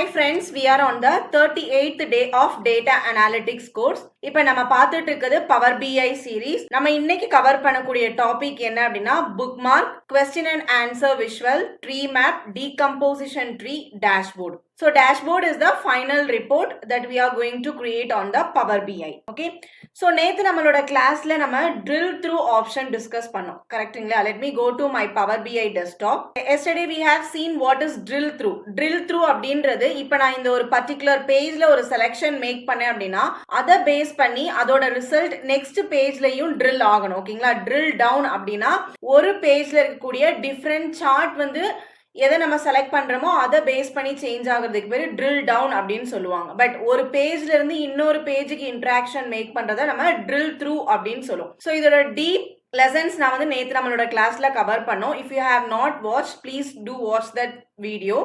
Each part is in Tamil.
Hi friends, we are on the 38th day of data analytics course. இப்போ நம்ம பார்த்துட்டு இருக்குது Power BI series. நம்ம இன்னைக்கு கவர் பண்ணக்கூடிய டாபிக் என்ன அப்படின்னா bookmark, question and answer visual, tree map, decomposition tree, dashboard. So dashboard is the final report that we are going to create on the Power BI. Okay. So நேத்து நம்மளோட கிளாஸ்ல நம்ம drill through option discuss பண்ணோம். கரெக்ட்டுங்களா? Let me go to my Power BI desktop. Yesterday we have seen what is drill through. Drill through அப்படின்றது இப்போ நான் இந்த ஒரு பர்டிகுலர் பேஜ்ல ஒரு செலக்ஷன் மேக் பண்ணேன் அப்படின்னா அதை பேஸ் பண்ணி அதோட ரிசல்ட் நெக்ஸ்ட் பேஜ்லயும் ட்ரில் ஆகணும். ஓகேங்களா? ட்ரில் டவுன் அப்படின்னா ஒரு பேஜ்ல இருக்கக்கூடிய டிஃப்ரெண்ட் சார்ட் வந்து எதை நம்ம செலக்ட் பண்றோமோ அதை பேஸ் பண்ணி சேஞ்ச் ஆகுறதுக்கு பேர் ட்ரில் டவுன் அப்படின்னு சொல்லுவாங்க. பட் ஒரு பேஜ்ல இருந்து இன்னொரு பேஜுக்கு இன்ட்ராக்ஷன் மேக் பண்றதை நம்ம ட்ரில் த்ரூ அப்படின்னு சொல்லுவோம். ஸோ இதோட டீப் லெசன்ஸ் நான் வந்து நேற்று நம்மளோட கிளாஸ்ல கவர் பண்ணோம். If you have not watch please do watch that video.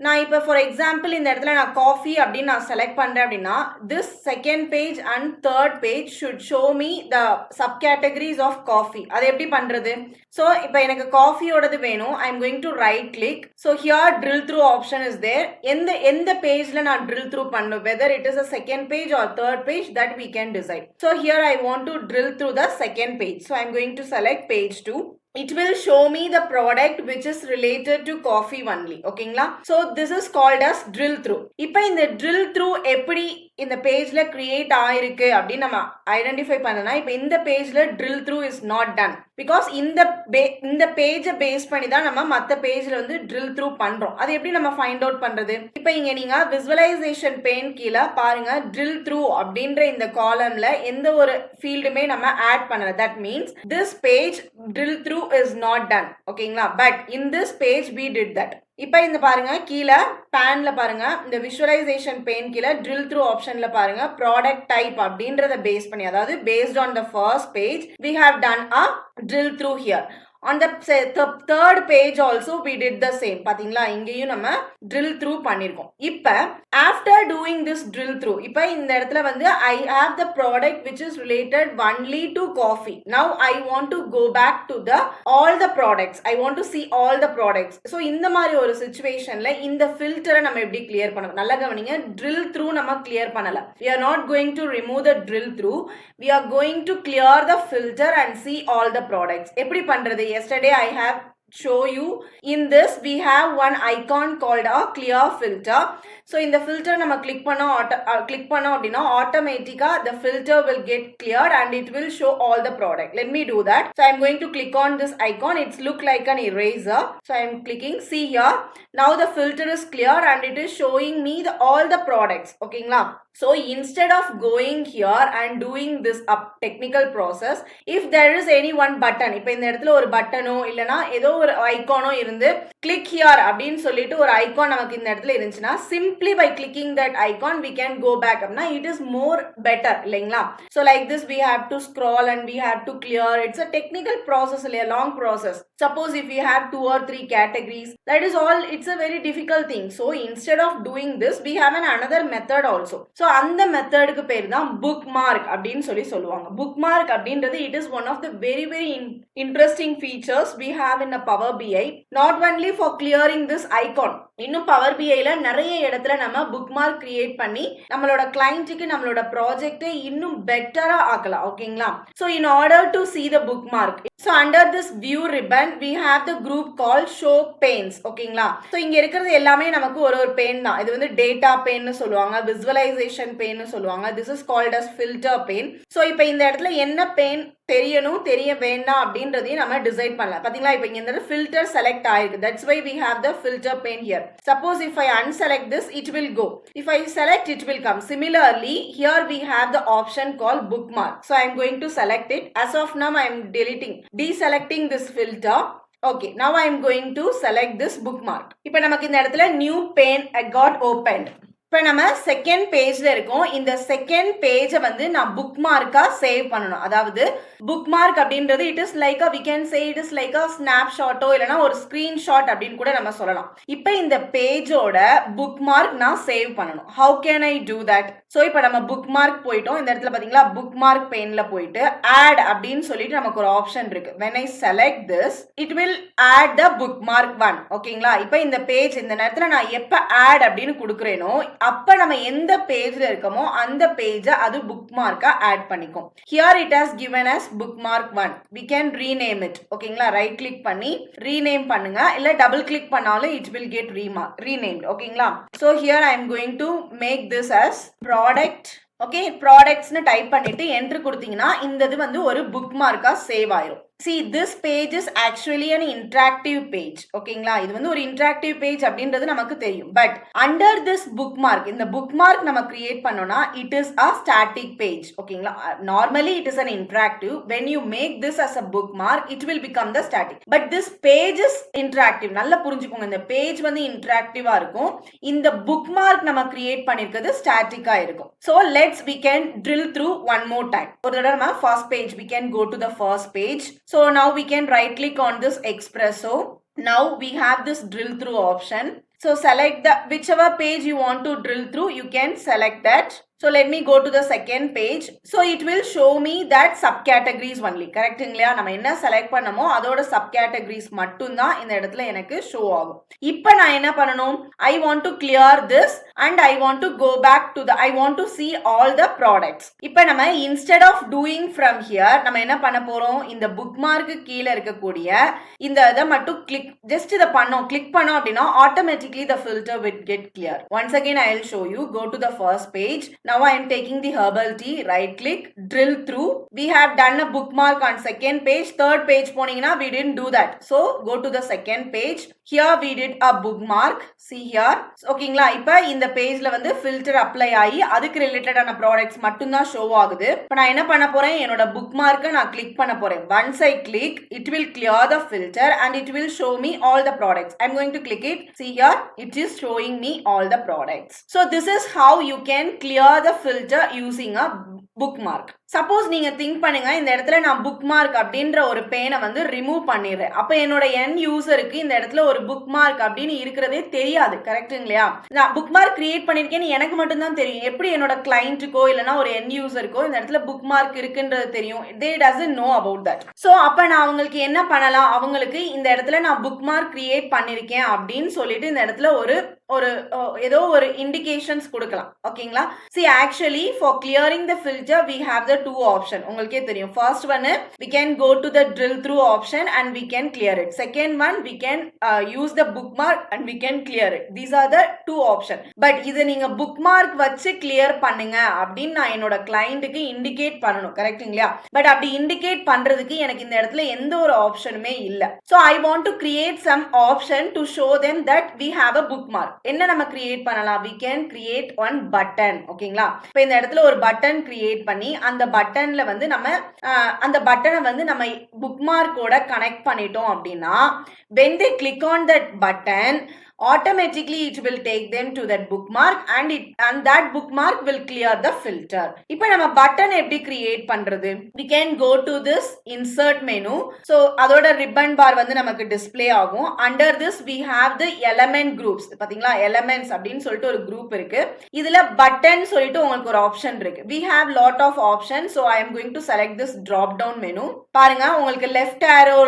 நான் இப்போ ஃபார் எக்ஸாம்பிள் இந்த இடத்துல நான் காஃபி அப்படின்னு நான் செலக்ட் பண்ணுறேன் அப்படின்னா this second page and third page should show me the sub categories of coffee. அதை எப்படி பண்ணுறது? ஸோ இப்போ எனக்கு காஃபியோடது வேணும். I am going to right click. So here drill through option is there. எந்த பேஜில் நான் ட்ரில் த்ரூ பண்ணணும், whether it is a second page or third page, that we can decide. So here I want to drill through the second page. So I am going to select page 2. It will show me the product which is related to coffee only. ஓகேங்களா? So this is called as drill through. இப்போ இந்த drill through எப்படி இந்த பேஜ்ல கிரியேட் ஆயிருக்கு அப்படின்னு நம்ம ஐடென்டிஃபை பண்ணனா இப்போ இந்த பேஜ்ல drill through is not done because இந்த பேஜை பேஸ் பண்ணி தான் நம்ம மற்ற பேஜ்ல வந்து drill through பண்றோம். அது எப்படி நம்ம ஃபைண்ட் அவுட் பண்றது? இப்போ இங்க நீங்க விசுவலைசேஷன் பெயின் கீழே பாருங்க drill through அப்படின்ற இந்த காலம்ல எந்த ஒரு ஃபீல்டுமே நம்ம ஆட் பண்ணல. That means this page drill through is not done. ஓகேங்களா? But in this page we did that. இப்போ இந்த பாருங்க கீழே பேன்ல பாருங்க இந்த விஷுவலைசேஷன் பெயின் கீழே ட்ரில் த்ரூ ஆப்ஷன்ல பாருங்க ப்ராடக்ட் டைப் அப்படின்றத பேஸ் பண்ணி, அதாவது based on the first page we have done a drill through here. On the third page also we did the same. பாத்தீங்களா? இங்கேயும் நம்ம drill through பண்ணிருக்கோம். இப்போ after doing this drill through, இப்போ இந்த இடத்துல வந்து I have the product which is related only to coffee. Now I want to go back to the all the products. I want to see all the products. So இந்த மாதிரி ஒரு சிச்சுவேஷன்ல இந்த ஃபில்டரை நம்ம எப்படி கிளியர் பண்ணணும்? நல்லா கவனிங்க. drill through நம்ம கிளியர் பண்ணல. We are not going to remove the drill through. We are going to clear the filter and see all the products. எப்படி பண்றது? Yesterday I have show you in this we have one icon called a clear filter. So in the filter நம்ம click பண்ணோம் அப்படின்னா automatically the filter will get cleared and it will show all the product. Let me do that. So I am going to click on this icon. It's look like an eraser. So I am clicking. See here. Now the filter is clear and it is showing me all the products. ஓகேங்களா? So instead of going here and doing this technical process, if there is any one button, இப்போ இந்த இடத்துல ஒரு பட்டனோ இல்லனா ஏதோ ஒரு ஐகானோ இருந்து click here அப்படின்னு சொல்லிட்டு ஒரு ஐகான் நமக்கு இந்த இடத்துல இருந்துச்சுன்னா simply by clicking that icon we can go back அப்படினா it is more better இல்லைங்களா? So like this we have to scroll and we have to clear. It's a technical process, a long process. Suppose if you have 2 or 3 categories, that is all, it's a very difficult thing. So instead of doing this we have another method also. So அந்த மெத்தடுக்கு பேர் தான் bookmark அப்படின்னு சொல்லுவாங்க. bookmark அப்படின்றது it is one of the very interesting features we have in a Power BI. Not only for clearing this icon, இன்னும் Power BIல நிறைய இடத்துல நம்ம bookmark கிரியேட் பண்ணி நம்மளோட கிளையண்ட்டுக்கு நம்மளோட ப்ராஜெக்ட்டை இன்னும் பெட்டரா ஆக்கலாம். ஓகேங்களா? So in order to see the bookmark, so under this view ribbon we have the group called show panes. ஓகேங்களா? So இங்க இருக்கிறது எல்லாமே நமக்கு ஒரு பெயின் தான். இது வந்து டேட்டா பெயின்னு சொல்லுவாங்க, விசுவலைசேஷன் பெயின்னு சொல்லுவாங்க. This is called as filter pane. So இப்போ இந்த இடத்துல என்ன பெயின் தெரியணும் தெரிய வேண்டாம் அப்படின்றதையும் நம்ம டிசைட் பண்ணலாம். பாத்தீங்களா? இப்போ இங்க இந்த filter select ஆயிருக்கு. That's why we have the filter pane here. Suppose if I unselect this, it will go. If I select, it will come. Similarly, here we have the option called bookmark. So I am going to select it. As of now, I am deselecting this filter. Okay, now I am going to select this bookmark. இப்போ நமக்கு இந்த இடத்துல new pane got opened. இப்போ நம்ம செகண்ட் பேஜ்ல இருக்கோம். இந்த செகண்ட் பேஜை வந்து நான் புக் மார்க்கா சேவ் பண்ணணும். அதாவது புக் மார்க் அப்படின்றது it is like we can say it is like ஸ்னாப் ஷாட்டோ இல்லைனா ஒரு ஸ்கிரீன்ஷாட் அப்படின்னு கூட நம்ம சொல்லலாம். இப்போ இந்த பேஜோட புக் மார்க் நான் சேவ் பண்ணணும். How can I do that? So இப்போ நம்ம புக் மார்க் போயிட்டோம். இந்த இடத்துல பார்த்தீங்களா புக் மார்க் பெயின்ல போயிட்டு ஆட் அப்படின்னு சொல்லிட்டு நமக்கு ஒரு ஆப்ஷன் இருக்கு. when I select this it will add the bookmark one. ஓகேங்களா? இப்போ இந்த பேஜ் இந்த நேரத்தில் நான் எப்போ ஆட் அப்படின்னு கொடுக்குறேனோ அப்போ நம்ம எந்த பேஜ்ல இருக்கோமோ அந்த பேஜை அது புக் மார்க்கா ஆட் பண்ணிக்கும். here it has given us bookmark 1. we can rename it. ஓகேங்களா? ரைட் கிளிக் பண்ணி ரீநேம் பண்ணுங்க, இல்ல டபுள் கிளிக் பண்ணாலும் it will get renamed. ஓகேங்களா? so here I am going to make this as product. Okay, ப்ராடக்ட்ஸ்னு டைப் பண்ணிட்டு என்ட்ரு கொடுத்தீங்கன்னா இந்த இது வந்து ஒரு புக் மார்க்கா சேவ் ஆயிரும். See, this page is actually an interactive page. ஓகேங்களா? இது வந்து ஒரு interactive page அப்படின்றது நமக்கு தெரியும். But under this bookmark, இந்த bookmark நம்ம create பண்ணோம்னா it is a static page. ஓகேங்களா? Normally it is an interactive. When you make this as a bookmark, it will become the static. But this page is interactive. நல்லா புரிஞ்சுக்கோங்க. இந்த page வந்து interactive-ஆ இருக்கும். இந்த bookmark நம்ம create பண்ணிருக்கிறது static-ஆ இருக்கும். So we can drill through one more time. ஒரு தடவை நம்ம first page, we can go to the first page. So now we can right click on this Espresso. Now we have this drill through option. So select the whichever page you want to drill through, you can select that. So let me go to the second page. So it will show me that subcategories only. Correct இல்லையா? நம்ம என்ன செலக்ட் பண்ணமோ அதோட subcategories மட்டும்தான் இந்த இடத்துல எனக்கு ஷோ ஆகும். இப்போ நான் என்ன பண்ணணும்? I want to clear this and I want to go back to the I want to see all the products. இப்போ நம்ம instead of doing from here நம்ம என்ன பண்ண போறோம்? இந்த bookmark கீழே இருக்கக்கூடிய இந்த இதை மட்டும் just இதை கிளிக் பண்ணோம் அப்படின்னா automatically the filter will get clear. Once again I will show you. Go to the first page. Now I am taking the herbal tea, right click, drill through. We have done a bookmark on second page. Third page போனீங்கன்னா we didn't do that. So go to the second page. Here we did a bookmark. See here. ஓகேங்களா? இப்போ இந்த பேஜ்ல வந்து ஃபில்டர் அப்ளை ஆகி அதுக்கு ரிலேட்டடான ப்ராடக்ட்ஸ் மட்டும்தான் ஷோ ஆகுது. இப்போ நான் என்ன பண்ண போறேன்? என்னோட புக்மார்க்கை நான் கிளிக் பண்ண போறேன். Once I click, it will clear the filter and it will show me all the products. I'm going to click it. See here, it is showing me all the products. So this is how you can clear the filter using a bookmark. Suppose நீங்க திங்க் பண்ணுங்க, இந்த இடத்துல நான் புக்மார்க் அப்படின்ற ஒரு பேனை வந்து ரிமூவ் பண்ணிடுறேன். அப்ப என்னோட எண்ட் யூசருக்கு இந்த இடத்துல ஒரு புக்மார்க் அப்படின்னு இருக்கிறதே தெரியாது. கரெக்டுங்களா? நான் புக்மார்க் கிரியேட் பண்ணிருக்கேன்னு எனக்கு மட்டும் தான் தெரியும். எப்படி என்னோட கிளைண்ட்டுக்கோ இல்லைன்னா ஒரு எண்ட் யூசருக்கோ இந்த இடத்துல புக்மார்க் இருக்குன்றது தெரியும்? they doesn't know about that. So அப்ப நான் அவங்களுக்கு என்ன பண்ணலாம்? அவங்களுக்கு இந்த இடத்துல நான் புக்மார்க் கிரியேட் பண்ணிருக்கேன் அப்படின்னு சொல்லிட்டு இந்த இடத்துல ஒரு ஏதோ ஒரு இண்டிகேஷன்ஸ் கொடுக்கலாம். ஓகேங்களா? see actually for clearing the filter we have the two option. உங்களுக்கே தெரியும். first one we can go to the drill through option and we can clear it. second one we can use the bookmark and we can clear it. These are the two option. but இதை நீங்க bookmark வச்சு clear பண்ணுங்க அப்படின்னு நான் என்னோட கிளைண்ட்டுக்கு இண்டிகேட் பண்ணணும். கரெக்டுங்களா? பட் அப்படி இண்டிகேட் பண்றதுக்கு எனக்கு இந்த இடத்துல எந்த ஒரு ஆப்ஷனுமே இல்ல. so I want to create some option to show them that we have a bookmark. என்ன நம்ம கிரியேட் பண்ணலாம்? we can create one button. ஓகேங்களா? இப்போ இந்த இடத்துல ஒரு பட்டன் கிரியேட் பண்ணி அந்த பட்டன்ல வந்து நம்ம அந்த பட்டனை வந்து நம்ம புக்மார்க்கோட கனெக்ட் பண்ணிட்டோம் அப்படின்னா when they click on that button automatically it will take them to that bookmark and that bookmark will clear the filter. இப்போ நம்ம பட்டன் எப்படி கிரியேட் பண்றது? we can go to this insert menu. so அதோட ribbon bar வந்து நமக்கு டிஸ்ப்ளே ஆகும். under this we have the element groups. பாத்தீங்களா? elements அப்படின்னு சொல்லிட்டு ஒரு குரூப் இருக்கு. இதுல பட்டன் சொல்லிட்டு உங்களுக்கு ஒரு ஆப்ஷன் இருக்கு. we have lot of options. so I am going to select this drop down menu. பாருங்க, உங்களுக்கு left arrow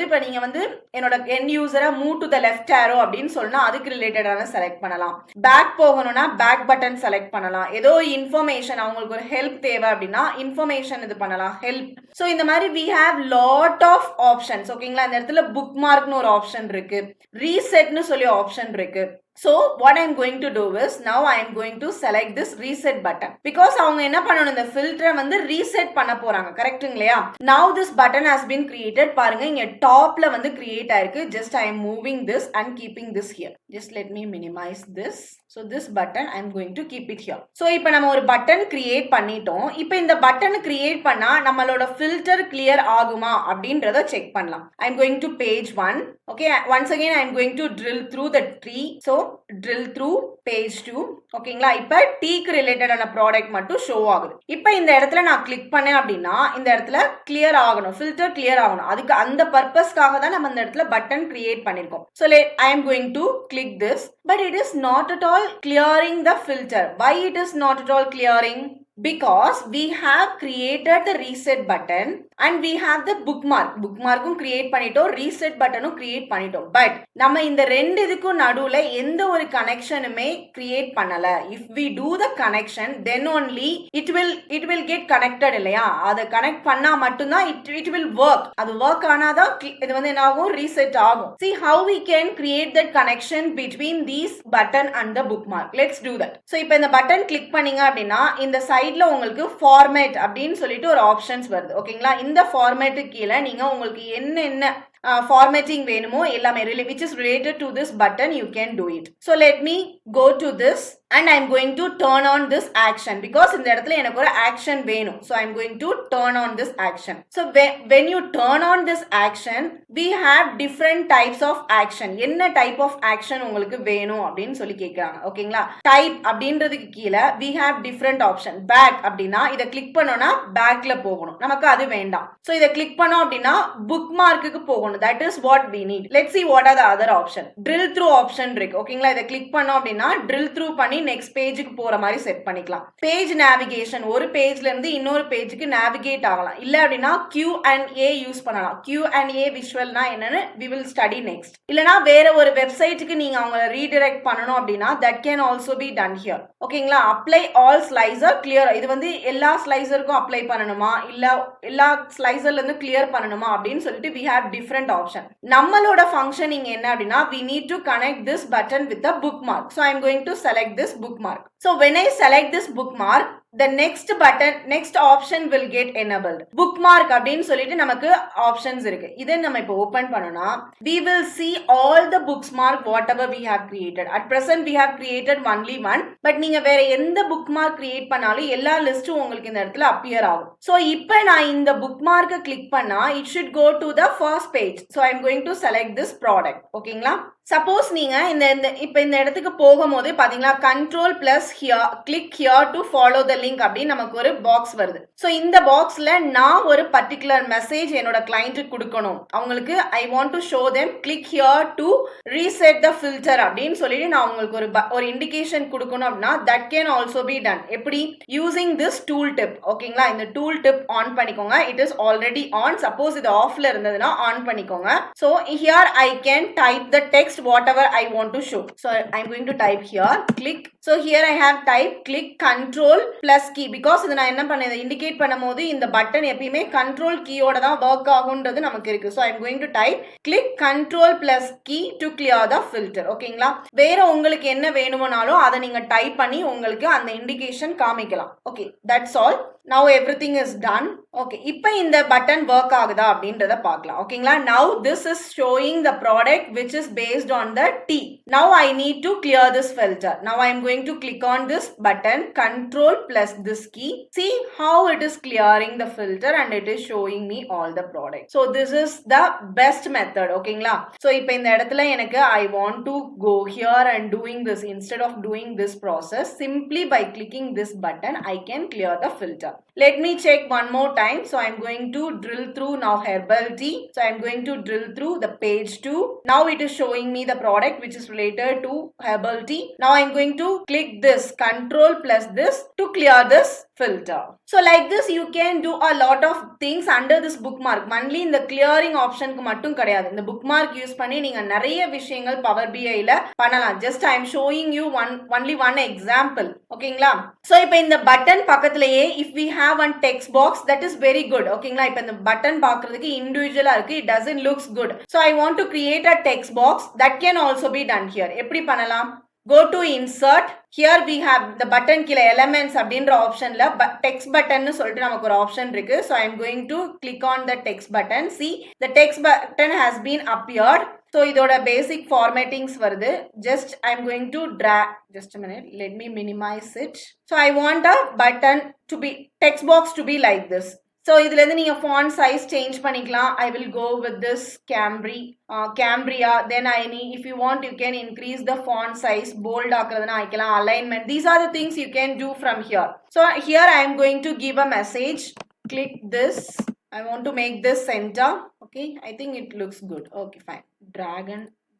இப்போ நீங்க வந்து என்னோட end user move to the left arrow அப்படின்னு சொல்லி அதுக்கு ரிலேட்டடான செலக்ட் பண்ணலாம். பேக் போகணும்னா பேக் பட்டன் செலக்ட் பண்ணலாம். ஏதோ இன்ஃபர்மேஷன் அவங்களுக்கு ஒரு ஹெல்ப் தேவை அப்படின்னா இன்ஃபர்மேஷன் இது பண்ணலாம், ஹெல்ப். ஸோ இந்த மாதிரி we have lot of options. ஓகேங்களா? இந்த இடத்துல புக்மார்க்னு ஒரு ஆப்ஷன் இருக்கு, ரீசெட்னு சொல்லி ஆப்ஷன் இருக்கு. So what I am going to do is now I am going to select this reset button because அவங்க என்ன பண்ணணும்? இந்த filter வந்து reset பண்ண போறாங்க. கரெக்ட்டுங்களா? now this button has been created. பாருங்க, இங்க டாப்ல வந்து கிரியேட் ஆயிருக்கு. just I am moving this and keeping this here. just let me minimize this. so this button I am going to keep it here. so இப்போ நம்ம ஒரு பட்டன் கிரியேட் பண்ணிட்டோம். இப்போ இந்த பட்டன் கிரியேட் பண்ணா நம்மளோட filter clear ஆகுமா அப்படின்றத செக் பண்ணலாம். I am going to page 1. okay, once again I am going to drill through the tree. so drill through page 2. ஓகேங்களா? இப்ப டீக்கு ரிலேட்டடான ப்ராடக்ட் மட்டும் ஷோ ஆகுது. இப்ப இந்த இடத்துல நான் கிளிக் பண்ணேன் அப்படின்னா இந்த இடத்துல கிளியர் ஆகணும், ஃபில்டர் கிளியர் ஆகணும். அதுக்கு அந்த பர்பஸ்க்காக தான் நம்ம இந்த இடத்துல பட்டன் கிரியேட் பண்ணிருக்கோம். So I am going to click this, but it is not at all clearing the filter. Why it is not at all clearing? Because we have created the reset button and we have the bookmark create பண்ணிட்டோம், reset button create பண்ணிட்டோம். பட் நம்ம இந்த ரெண்டு இதுக்கும் நடுவுல எந்த ஒரு கனெக்ஷனுமே கிரியேட் பண்ணல. if we do the connection then only it will get connected இல்லையா? அதை கனெக்ட் பண்ணா மட்டும்தான் it will work. அது ஒர்க் ஆனாதான் இது வந்து என்ன ஆகும், ரீசெட் ஆகும். see how we can create that connection between these button and the bookmark. let's do that. so இப்போ இந்த பட்டன் கிளிக் பண்ணீங்க அப்படின்னா இந்த சைட்ல உங்களுக்கு ஃபார்மேட் அப்படின்னு சொல்லிட்டு ஒரு ஆப்ஷன்ஸ் வருது. ஓகேங்களா? இந்த ஃபார்மேட்டுக்கு கீழே நீங்க உங்களுக்கு என்ன formatting வேணுமோ எல்லாமே which is related to this button you can do it. so let me go to this and I am going to turn on this action because இந்த இடத்துல எனக்கு ஒரு action வேணும். so I am going to turn on this action. so when you turn on this action we have different types of action. என்ன type of action உங்களுக்கு வேணும் அப்படின்னு சொல்லி கேக்குறாங்க. ஓகேங்களா? type அப்படின்றதுக்கு கீழே we have different option. back அப்படின்னா இதை கிளிக் பண்ணோம்னா பேக்ல போகணும், நமக்கு அது வேண்டாம். so இதை கிளிக் பண்ணோம் அப்படின்னா bookmarkக்கு போகணும். that is what we need. let's see what are the other option. drill through option இருக்கு. ஓகேங்களா? இதை கிளிக் பண்ணோம் அப்படின்னா drill through பண்ணி next பேஜுக்கு போற மாதிரி செட் பண்ணிக்கலாம். பேஜ் நேவிகேஷன், ஒரு பேஜ்ல இருந்து இன்னொரு பேஜுக்கு நேவிகேட் ஆகலாம். இல்ல அப்படின்னா Q&A யூஸ் பண்ணலாம். Q&A விஷுவல்னா என்னன்னு we will study next. இல்லனா வேற ஒரு வெப்சைட்டுக்கு நீங்க அவங்களை ரீடைரக்ட் பண்ணணும் அப்படின்னா that can also be done here. ஓகேங்களா? apply all slicer clear. இது வந்து எல்லா ஸ்லைசருக்கும் அப்ளை பண்ணணுமா இல்ல எல்லா ஸ்லைசர்ல இருந்து கிளியர் பண்ணணுமா அப்படின்னு சொல்லிட்டு we have different option. நம்மளோட ஃபங்க்ஷனிங் என்ன அப்படின்னா we need to connect this button with the bookmark. so I am going to select this bookmark. so when I select this bookmark the next option will get enabled. bookmark அப்படின்னு சொல்லிட்டு நமக்கு ஆப்ஷன்ஸ் இருக்கு. இதை நம்ம இப்போ ஓபன் பண்ணோம்னா we will see all the bookmark whatever we have created. at present we have created only one, but நீங்க வேற எந்த bookmark create பண்ணாலும் எல்லா லிஸ்டும் உங்களுக்கு இந்த இடத்துல அப்பியர் ஆகும். so இப்போ நான் இந்த bookmark கிளிக் பண்ணா it should go to the first page. so I am going to select this product. ஓகேங்களா? சப்போஸ் நீங்க இப்ப இந்த இடத்துக்கு போகும்போது பாத்தீங்களா control plus click here to follow the link அப்படின்னு நமக்கு ஒரு பாக்ஸ் வருது. சோ இந்த பாக்ஸ்ல நான் ஒரு பர்டிகுலர் மெசேஜ் என்னோட கிளையண்ட்டுக்கு கொடுக்கணும். அவங்களுக்கு I want to show them click here to reset the filter அப்படின்னு சொல்லிட்டு நான் உங்களுக்கு ஒரு இண்டிகேஷன் கொடுக்கணும் அப்படின்னா that can also be done. எப்படி? Using this tooltip. ஓகேங்களா? இந்த டூல் டிப் ஆன் பண்ணிக்கோங்க. It is already on. Suppose இது ஆஃப்ல இருந்ததுன்னா ஆன் பண்ணிக்கோங்க. So here I can type the text whatever I want to show. so I'm going to type here click. so here I have type click control plus key because இத நான் என்ன பண்ணேன் இண்டிகேட் பண்ணும்போது இந்த பட்டன் எப்பயுமே கண்ட்ரோல் கீயோட தான் வர்க் ஆகும்ன்றது நமக்கு இருக்கு. so I'm going to type click control plus key to clear the filter. ஓகேங்களா? வேற உங்களுக்கு என்ன வேணும்னாலும் அதை நீங்க டைப் பண்ணி உங்களுக்கு அந்த இண்டிகேஷன் காமிக்கலாம். okay that's all. now everything is done. okay இப்போ இந்த பட்டன் வர்க் ஆகுதா அப்படின்றத பார்க்கலாம். ஓகேங்களா? now this is showing the product which is based on the T. now I need to clear this filter. now I am going to click on this button control plus this key. see how it is clearing the filter and it is showing me all the product. so this is the best method. ஓகேங்களா? so இப்போ இந்த இடத்துல எனக்கு I want to go here and doing this instead of doing this process simply by clicking this button I can clear the filter. let me check one more time. so I am going to drill through now herbal tea. so I am going to drill through the page 2. now it is showing me the product which is related to herbal tea. now I am going to click this control plus this to clear this filter. so like this you can do a lot of things under this bookmark. only இந்த clearing optionக்கு மட்டும் கிடையாது. இந்த bookmark யூஸ் பண்ணி நீங்க நிறைய விஷயங்கள் Power BI ல பண்ணலாம். just I am showing you only one example. ஓகேங்களா? so இப்போ இந்த பட்டன் பக்கத்துலயே if we have one text box that is very good. ஓகேங்களா? இப்போ இந்த பட்டன் பார்க்கிறதுக்கு இண்டிவிஜுவலா இருக்கு. it doesn't looks good. so I want to create a text box that can also be done here. எப்படி பண்ணலாம்? go to insert. here we have the button கீழ elements அப்படின்ற ஆப்ஷன்ல text button சொல்லிட்டு நமக்கு ஒரு ஆப்ஷன் இருக்கு. so I am going to click on the text button. see the text button has been appeared. so இதோட basic formattings வருது. just I am going to drag. just a minute, let me minimize it. so I want a button to be text box to be like this. So இதுலேருந்து நீங்கள் font size change பண்ணிக்கலாம். I will go with this Cambria. Then if you want, you can increase the font size, bold ஆக்குறதுனா ஆக்கலாம், alignment. These are the things you can do from here. So here I am going to give a message. Click this. I want to make this center. Okay, I think it looks good. Okay, fine.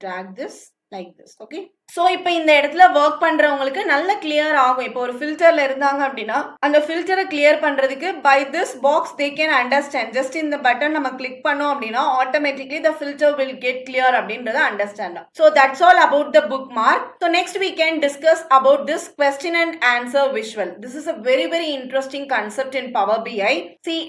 Drag this like this. Okay. So இப்போ இந்த இடத்துல ஒர்க் பண்ணுறவங்களுக்கு நல்ல கிளியர் ஆகும். இப்போ ஒரு ஃபில்டரில் இருந்தாங்க அப்படின்னா அந்த ஃபில்டரை கிளியர் பண்ணுறதுக்கு by this box they can understand. Just இந்த பட்டன் நம்ம கிளிக் பண்ணோம் அப்படின்னா automatically the filter will get clear அப்படின்றத understand. So that's all about the bookmark. So next we can discuss about this question and answer visual. This is a very very interesting concept in Power BI. See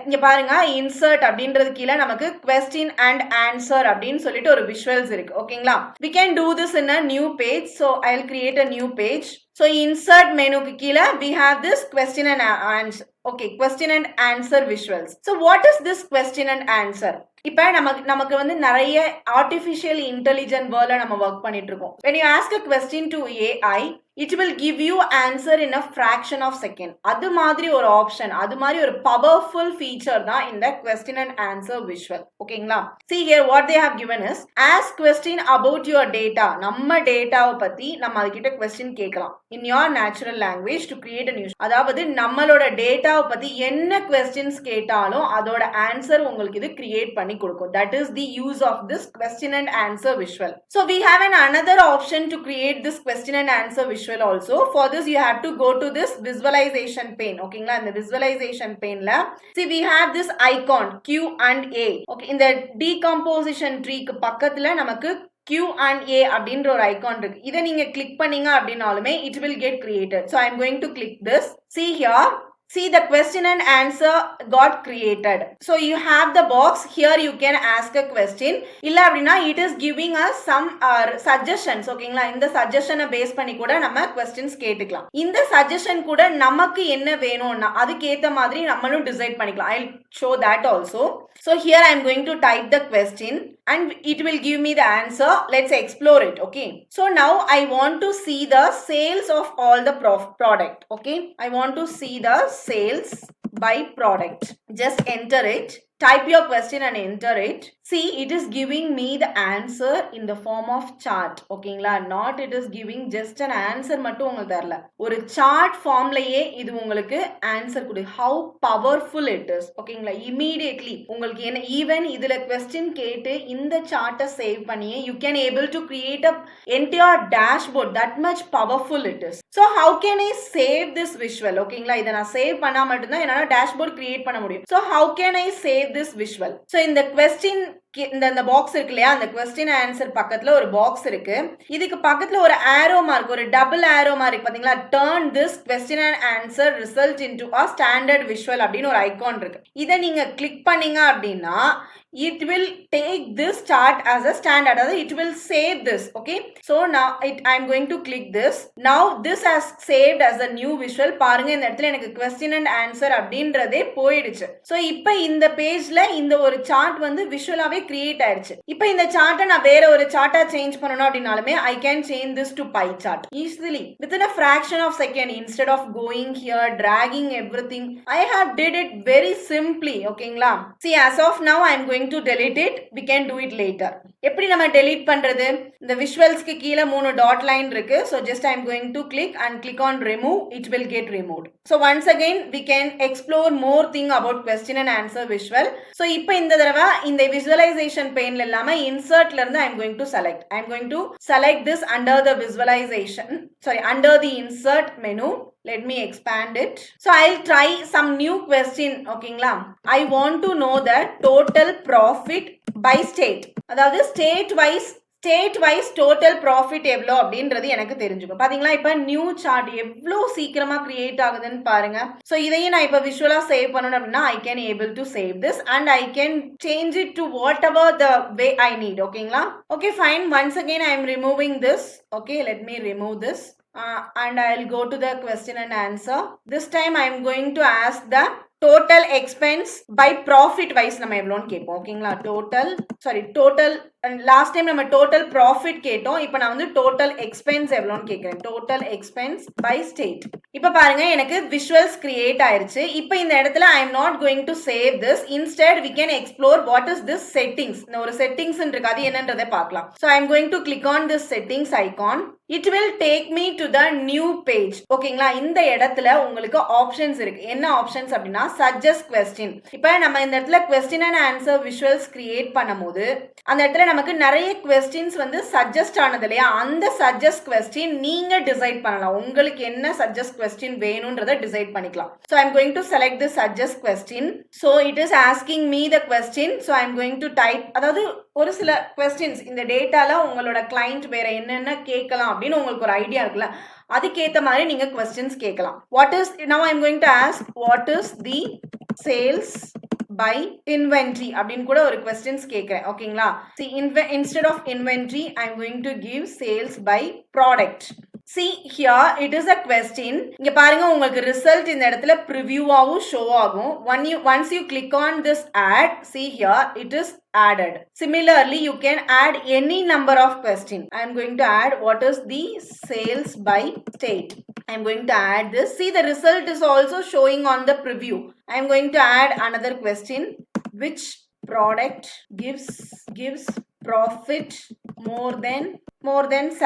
இங்க பாருங்க, insert அப்படின்றது கீழே நமக்கு question and answer அப்படின்னு சொல்லிட்டு ஒரு விஷுவல்ஸ் இருக்கு. ஓகேங்களா, we can do this in a new page. So I'll create a new page. So insert menu ku keela we have this question and answer. Okay, question and answer visuals. So what is this question and answer? இப்போ நமக்கு வந்து நிறைய ஆர்டிஃபிஷியல் இன்டெலிஜென்ட் வேர்ல்ட்ல நம்ம ஒர்க் பண்ணிட்டு இருக்கோம். when you ask a question to AI, it will give you answer in a fraction of second. அது மாதிரி ஒரு ஆப்ஷன், அது மாதிரி ஒரு பவர்ஃபுல் ஃபீச்சர் தான் இந்த question and answer visual. ஓகேங்களா, see here what they have given is ask question about your data. நம்ம டேட்டாவை பத்தி நம்ம அதுகிட்ட question கேட்கலாம் in your natural language to create a new. அதாவது நம்மளோட டேட்டாவை பத்தி என்ன questions கேட்டாலும் அதோட ஆன்சர் உங்களுக்கு இது கிரியேட் பண்ணி கொடுக்கும். that is the use of this question and answer visual. So we have another option to create this question and answer visual also. For this you have to go to this visualization pane. ஓகேங்களா, இந்த visualization paneல see we have this icon Q and A. okay, இந்த decomposition tree க்கு பக்கத்துல நமக்கு Q and A அப்படின்ற ஒரு ஐகான் இருக்கு. இதை நீங்க கிளிக் பண்ணீங்க அப்படின்னாலுமே it will get created. So I am going to click this. See here, see the question and answer got created. So you have the box here, you can ask a question. இல்ல அப்படின்னா it is giving us some suggestions. ஓகேங்களா, இந்த சஜஷனை பேஸ் பண்ணி கூட நம்ம questions கேட்டுக்கலாம். இந்த சஜஷன் கூட நமக்கு என்ன வேணும்னா அதுக்கேத்த மாதிரி நம்மளும் டிசைட் பண்ணிக்கலாம். I'll show that also. So here I am going to type the question and it will give me the answer. Let's explore it. Okay, so now I want to see the sales of all the product. Okay, I want to see the sales by product. Just enter it, type your question and enter it. See, it is giving me the answer in the form of chart. ஓகேங்களா, not it is giving just an answer மட்டும் உங்களுக்கு தரல, ஒரு chart ஃபார்ம்லயே இது உங்களுக்கு ஆன்சர் கொடு. how powerful it is. ஓகேங்களா, immediately உங்களுக்கு என்ன ஈவன் இதுல question கேட்டு இந்த சார்ட்டை சேவ் பண்ணி you can able to create a entire dashboard. that much powerful it is. so how can I save this visual? ஓகேங்களா, இதை நான் சேவ் பண்ணா மட்டும்தான் என்னால டேஷ்போர்ட் கிரியேட் பண்ண முடியும். so how can I save this visual? so இந்த question இந்த பாக்ஸ் இருக்கு இல்லையா, அந்த கொஸ்டின் ஆன்சர் பக்கத்துல ஒரு பாக்ஸ் இருக்கு. இதுக்கு பக்கத்துல ஒரு ஆரோ மார்க், ஒரு டபுள் ஆரோ மார்க் பாத்தீங்களா, turn this question and answer result into a standard visual அப்படின்னு ஒரு ஐகான் இருக்கு. இதை நீங்க கிளிக் பண்ணீங்க அப்படின்னா it will take this chart as a standard. it will save this. okay, so now I am going to click this. now this has saved as a new visual. பாருங்க, இந்த இடத்துல எனக்கு question and answer அப்படின்றதே போயிடுச்சு. so இப்போ இந்த பேஜ்ல இந்த ஒரு சார்ட் வந்து விஷுவலாவே கிரியேட் ஆயிடுச்சு. இப்போ இந்த சார்ட்டை நான் வேற ஒரு சார்ட்டா சேஞ்ச் பண்ணனும் அப்படினாலுமே I can change this to pie chart easily within a fraction of second. instead of going here dragging everything, I have did it very simply. ஓகேங்களா, see as of now I am going to delete it. we can do it later. எப்படி நம்ம delete பண்றது? இந்த visualsக்கு கீழ 3 டாட் லைன் இருக்கு. so just I am going to click and click on remove. it will get removed. so once again we can explore more thing about question and answer visual. so இப்போ இந்த தடவை இந்த visualization paneல இல்லாம insertல இருந்து I am going to select. I am going to select this under the visualization, under the insert menu. let me expand it. so I'll try some new question. ஓகேங்களா, I want to know the total profit by state. அதாவது state wise total profit எவ்வளோ அப்படின்றது எனக்கு தெரிஞ்சுக்கும். பாத்தீங்களா, இப்போ நியூ சார்ட் எவ்வளோ சீக்கிரமா கிரியேட் ஆகுதுன்னு பாருங்க. ஸோ இதையும் நான் இப்போ விஷுவலா சேவ் பண்ணணும் அப்படின்னா I can able to save this and I can change it to whatever the way I need. ஓகேங்களா, okay fine. once again I am removing this. okay, let me remove this. And I'll go to the question and answer. This time I am going to ask the total expense by profit wise நம்ம எவ்வளோன்னு கேட்போம். ஓகேங்களா, டோட்டல் லாஸ்ட் டைம் நம்ம டோட்டல் ப்ராஃபிட் கேட்டோம். இப்போ நான் வந்து டோட்டல் எக்ஸ்பென்ஸ் எவ்வளோன்னு கேட்குறேன். Total expense by state. இப்போ பாருங்க எனக்கு விஷுவல்ஸ் கிரியேட் ஆயிருச்சு. இப்போ இந்த இடத்துல I am not going to save this. Instead we can explore what is this settings. ஒரு செட்டிங்ஸ் இருக்கு, அது என்னன்றதை பார்க்கலாம். So I am going to click on this settings icon. It will take me to the new page. ஓகேங்களா, இந்த இடத்துல உங்களுக்கு ஆப்ஷன்ஸ் இருக்கு. என்ன ஆப்ஷன்ஸ் அப்படின்னா suggest question. இப்போ நம்ம இந்த இடத்துல question and answer visuals create பண்ணும்போது அந்த இடத்துல நமக்கு நிறைய questions வந்து சஜஸ்ட் ஆனது இல்லையா, அந்த சஜஸ்ட் question நீங்க டிசைட் பண்ணலாம். உங்களுக்கு என்ன சஜஸ்ட் question வேணும்ன்றதை டிசைட் பண்ணிக்கலாம். So I am going to select the suggest question. So it is asking me the question. So I am going to type, அதாவது ஒரு சில questions இந்த டேட்டால உங்களோட கிளைண்ட் வேற என்னென்ன கேட்கலாம் அப்படின்னு உங்களுக்கு ஒரு ஐடியா இருக்குல்ல, அதுக்கேற்ற மாதிரி நீங்க questions கேட்கலாம். What is, now I am going to ask what is the sales by inventory அப்படின்னு கூட ஒரு questions கேட்கிறேன். ஓகேங்களா, see instead of inventory I am going to give sales by product. See here it is a question. இங்க பாருங்க உங்களுக்கு ரிசல்ட் இந்த இடத்துல ப்ரிவியூவாவும் ஷோ ஆகும். Once you click on this add, see here it is added. Similarly you can add any number of question. I am going to add what is the sales by state. I am going to add this. See the result is also showing on the preview. I am going to add another question. Which product gives profit more than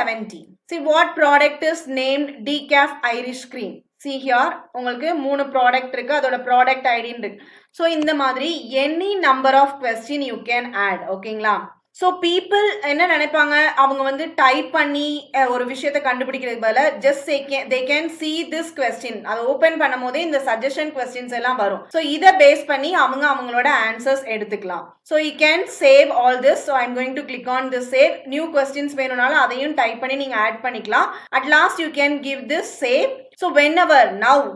70? See what product is named Decaf Irish Cream. See here உங்களுக்கு 3 ப்ராடக்ட் இருக்கு, அதோட ப்ராடக்ட் ஐடின்னு இருக்கு. ஸோ இந்த மாதிரி any number of question you can add. ஓகேங்களா, ஸோ பீப்புள் என்ன நினைப்பாங்க, அவங்க வந்து டைப் பண்ணி ஒரு விஷயத்தை கண்டுபிடிக்கிறதுக்கு பதிலாக just they can see this question, அதை ஓப்பன் பண்ணும் போதே இந்த சஜஷன் கொஸ்டின்ஸ் எல்லாம் வரும். ஸோ இதை பேஸ் பண்ணி அவங்களோட ஆன்சர்ஸ் எடுத்துக்கலாம். So you can save all this. So I'm going to click on this save. New questions வேணும்னாலும் அதையும் டைப் பண்ணி நீங்கள் ஆட் பண்ணிக்கலாம். At last you can give this save. So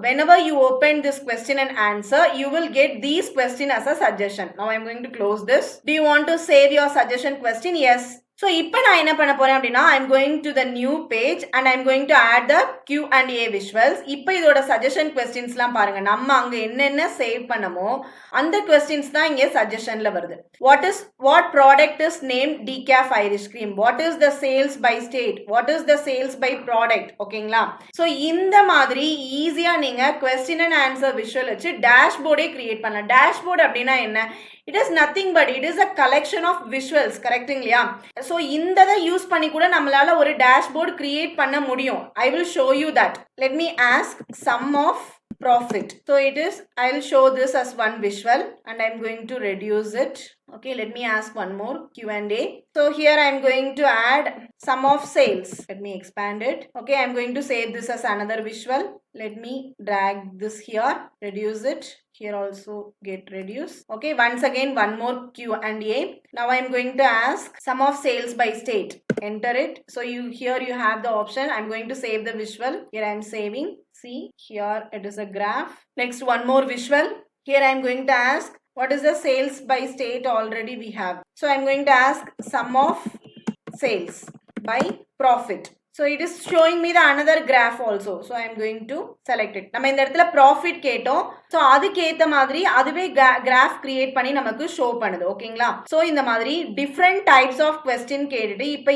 whenever you open this question and answer, you will get these question as a suggestion. Now I am going to close this. Do you want to save your suggestion question? Yes. So இப்போ நான் என்ன பண்ண போறேன் அப்படின்னா I am going to the new page and I am going to add the Q&A visuals. இப்போ இதோட சஜஷன் கொஸ்டின்ஸ்லாம் பாருங்க, நம்ம அங்க என்னென்ன சேவ் பண்ணமோ அந்த கொஸ்டின்ஸ் தான் இங்கே சஜஷன்ல வருது. What product is named Decaf Irish Cream? What is the sales by state? What is the sales by product? ஓகேங்களா, ஸோ இந்த மாதிரி ஈஸியா நீங்க கொஸ்டின் அண்ட் ஆன்சர் விஷுவல் வச்சு டேஷ்போர்டே கிரியேட் பண்ணலாம். டேஷ்போர்ட் அப்படின்னா என்ன? It is nothing but it is a collection of visuals. Correct இல்லையா? So இந்ததை யூஸ் பண்ணி கூட நம்மளால ஒரு டேஷ்போர்ட் கிரியேட் பண்ண முடியும். I will show you that. Let me ask sum of profit. So it is, I will show this as one visual and I am going to reduce it. Okay, let me ask one more Q&A. So here I am going to add sum of sales. Let me expand it. Okay, I am going to save this as another visual. Let me drag this here, reduce it. Here also get reduced. Okay, once again one more Q&A. Now I am going to ask sum of sales by state. Enter it. So here you have the option. I am going to save the visual. Here I am saving. See here it is a graph. Next one more visual. Here I am going to ask what is the sales by state. Already we have. So I am going to ask sum of sales by profit. So it is showing me the another graph also. So I am going to select it. நம்ம இந்த இடத்துல profit கேட்டோம். So அதுக்கு ஏத்த மாதிரி அதுவே graph create பண்ணி நமக்கு show பண்ணுது. ஓகேங்களா, so இந்த மாதிரி different types of question கேட்டுட்டு இப்போ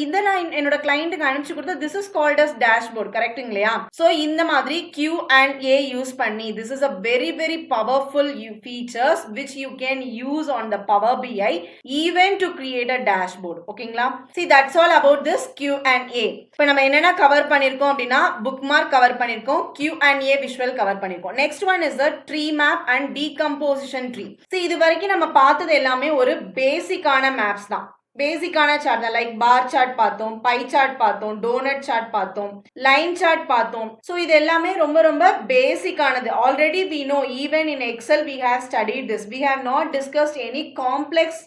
இதை நான் என்னோட கிளைண்ட்டுக்கு அனுப்பிச்சு கொடுத்து this is called as dashboard. கரெக்டுங்க இல்லையா? so இந்த மாதிரி Q&A யூஸ் பண்ணி this is a very very powerful features which you can use on the Power BI even to create a dashboard. ஓகேங்களா, see that's all about this Q&A. இப்போ நம்ம என்னென்ன கவர் பண்ணியிருக்கோம் அப்படின்னா புக் மார்க் கவர் பண்ணியிருக்கோம், Q&A விஷுவல் கவர் பண்ணியிருக்கோம். Next one is the tree map and decomposition tree. இது வரைக்கும் நம்ம பார்த்தது எல்லாமே ஒரு பேசிக்கான மேப்ஸ் தான், பேசிக்கான சார்ட் தான். லைக் பார் சார்ட் பார்த்தோம், பை சார்ட் பார்த்தோம், டோனட் சார்ட் பார்த்தோம், லைன் சார்ட் பார்த்தோம். ஸோ இது எல்லாமே ரொம்ப ரொம்ப பேசிக்கானது. Already we know even in Excel we have studied this. We have not discussed any complex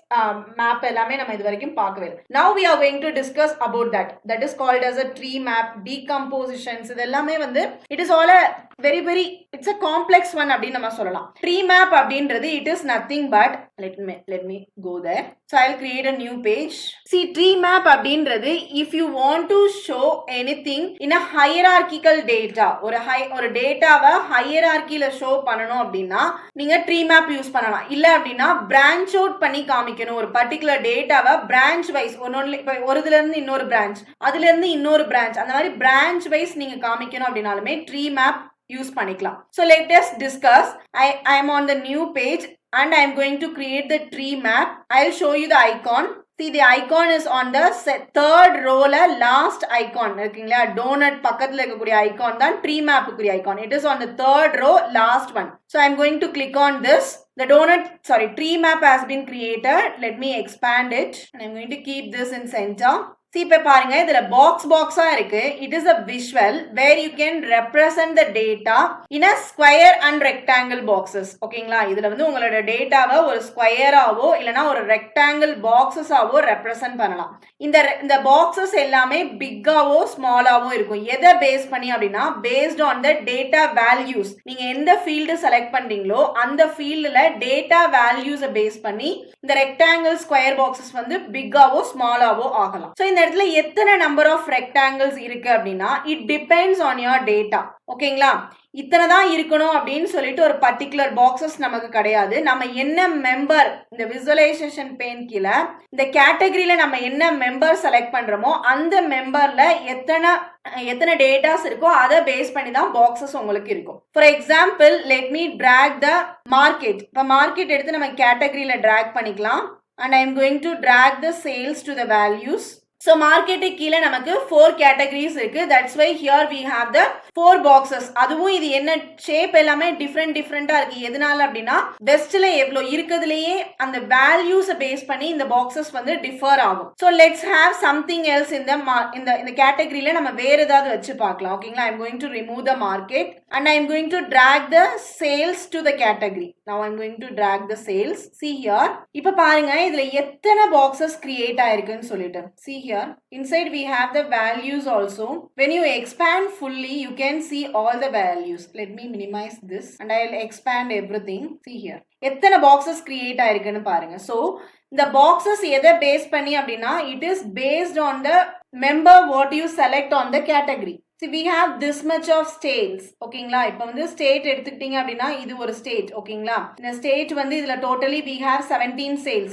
map எல்லாமே நம்ம இது வரைக்கும் பார்க்கவே. Now we are going to discuss about that is called as a tree map, decompositions. இது எல்லாமே வந்து it is all a very very it's a complex one அப்படின்னு நம்ம சொல்லலாம். ட்ரீ மேப் அப்படின்றது it is nothing but let me go there. So I'll create a new page. See, tree map அப்படின்றது if you want to show anything in a hierarchical data, ஒரு டேட்டாவை ஹையரார்க்கில ஷோ பண்ணணும் அப்படின்னா நீங்க ட்ரீ மேப் யூஸ் பண்ணலாம். இல்ல அப்படின்னா பிரான்ச் அவுட் பண்ணி காமிக்கணும். ஒரு பர்டிகுலர் டேட்டாவை பிரான்ச் வைஸ் ஒருதுல இருந்து இன்னொரு பிரான்ச், அதுல இருந்து இன்னொரு பிரான்ச், அந்த மாதிரி பிரான்ச் வைஸ் நீங்க காமிக்கணும் அப்படின்னாலுமே ட்ரீ மேப் யூஸ் பண்ணிக்கலாம். So let us discuss. I am on the new page and I am going to create the tree map. I'll show you the icon. See, the icon is on the third row la last icon irukingla, donut பக்கத்துல இருக்கக்கூடிய icon தான் tree map குரிய icon. It is on the third row last one. So I am going to click on this. The tree map has been created. Let me expand it and I am going to keep this in center. See, இப்ப பாருங்க இதுல பாக்ஸா இருக்கு. It is a visual where you can represent the data in a square and rectangle boxes. ஓகேங்களா, இதுல வந்து உங்களோட டேட்டாவை ஒரு ஸ்கொயராவோ இல்லனா ஒரு ரெக்டாங்கிள் பாக்ஸஸாவோ ரெப்ரசன்ட் பண்ணலாம். இந்த பாக்ஸஸ் எல்லாமே பிக்காவோ ஸ்மாலாவோ இருக்கும். எதை பேஸ் பண்ணி அப்படின்னா based on the data values. நீங்க எந்த ஃபீல்டு செலக்ட் பண்றீங்களோ அந்த ஃபீல்டுல டேட்டா வேல்யூஸை பேஸ் பண்ணி இந்த ரெக்டாங்கிள் ஸ்கொயர் பாக்ஸஸ் வந்து பிக்காவோ ஸ்மாலாவோ ஆகலாம். ஸோ இந்த இடத்துல எத்தனை நம்பர் ஆஃப் ரெக்டாங்கிள்ஸ் இருக்கு அப்படின்னா it depends on your data. ஓகேங்களா, இத்தனை தான் இருக்கணும் அப்படின்னு சொல்லிட்டு ஒரு பர்டிகுலர் பாக்ஸஸ் நமக்கு கிடையாது. நம்ம என்ன மெம்பர் இந்த விசுவலைசேஷன் பெயின் கீழே இந்த கேட்டகரியில நம்ம என்ன மெம்பர் செலக்ட் பண்றோமோ அந்த மெம்பர்ல எத்தனை டேட்டாஸ் இருக்கோ அதை பேஸ் பண்ணி தான் பாக்ஸஸ் உங்களுக்கு இருக்கும். For example let me drag the market. இப்போ மார்க்கெட் எடுத்து நம்ம கேட்டகரியில டிராக் பண்ணிக்கலாம். and I am going to drag the sales to the values. So market கீழே நமக்கு 4 categories இருக்கு. That's why here we have the 4 boxes. அதுவும் இது என்ன ஷேப் எல்லாமே டிஃப்ரெண்டா இருக்கு. எதனால அப்படின்னா வெஸ்ட்ல எவ்வளோ இருக்கிறதுலயே அந்த வேல்யூஸை பேஸ் பண்ணி இந்த பாக்ஸஸ் வந்து டிஃபர் ஆகும். So let's have something else இந்த கேட்டகரியில நம்ம வேற ஏதாவது வச்சு பார்க்கலாம். ஓகேங்களா, I'm going to remove the market and I'm going to drag the sales to the category. Now I'm going to drag the sales. See here. இப்ப பாருங்க இதுல எத்தனை boxes create ஆயிருக்குன்னு சொல்லிட்டு. See here. Inside we have the values also. When you expand fully, you can see all the values. Let me minimize this and I'll expand everything. See here. எத்தனை boxes create ஆயிருக்குன்னு பாருங்க. So the boxes எதை பேஸ் பண்ணி அப்படின்னா it is based on the member what you select on the category. See, we have this much of states. ஓகேங்களா, இப்போ வந்து ஸ்டேட் எடுத்துக்கிட்டீங்க அப்படின்னா இது ஒரு ஸ்டேட். ஓகேங்களா, இந்த ஸ்டேட் வந்து இதுல டோட்டலி we have 17 sales.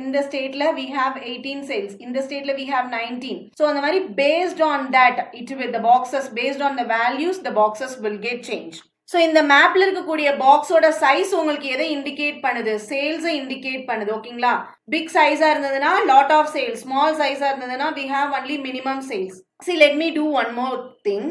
இந்த ஸ்டேட்ல we have 18 sales. இந்த ஸ்டேட்ல we have 19. So அந்த மாதிரி based on that it will the boxes based on the values the boxes will get changed. So இந்த மேப்ல இருக்கக்கூடிய பாக்ஸோட சைஸ் உங்களுக்கு எதை இண்டிகேட் பண்ணுது? சேல்ஸை இண்டிகேட் பண்ணுது. ஓகேங்களா, பிக் சைஸா இருந்ததுன்னா லாட் ஆஃப் சேல்ஸ், ஸ்மால் சைஸா இருந்ததுன்னா we have only minimum sales. See, let me do one more thing.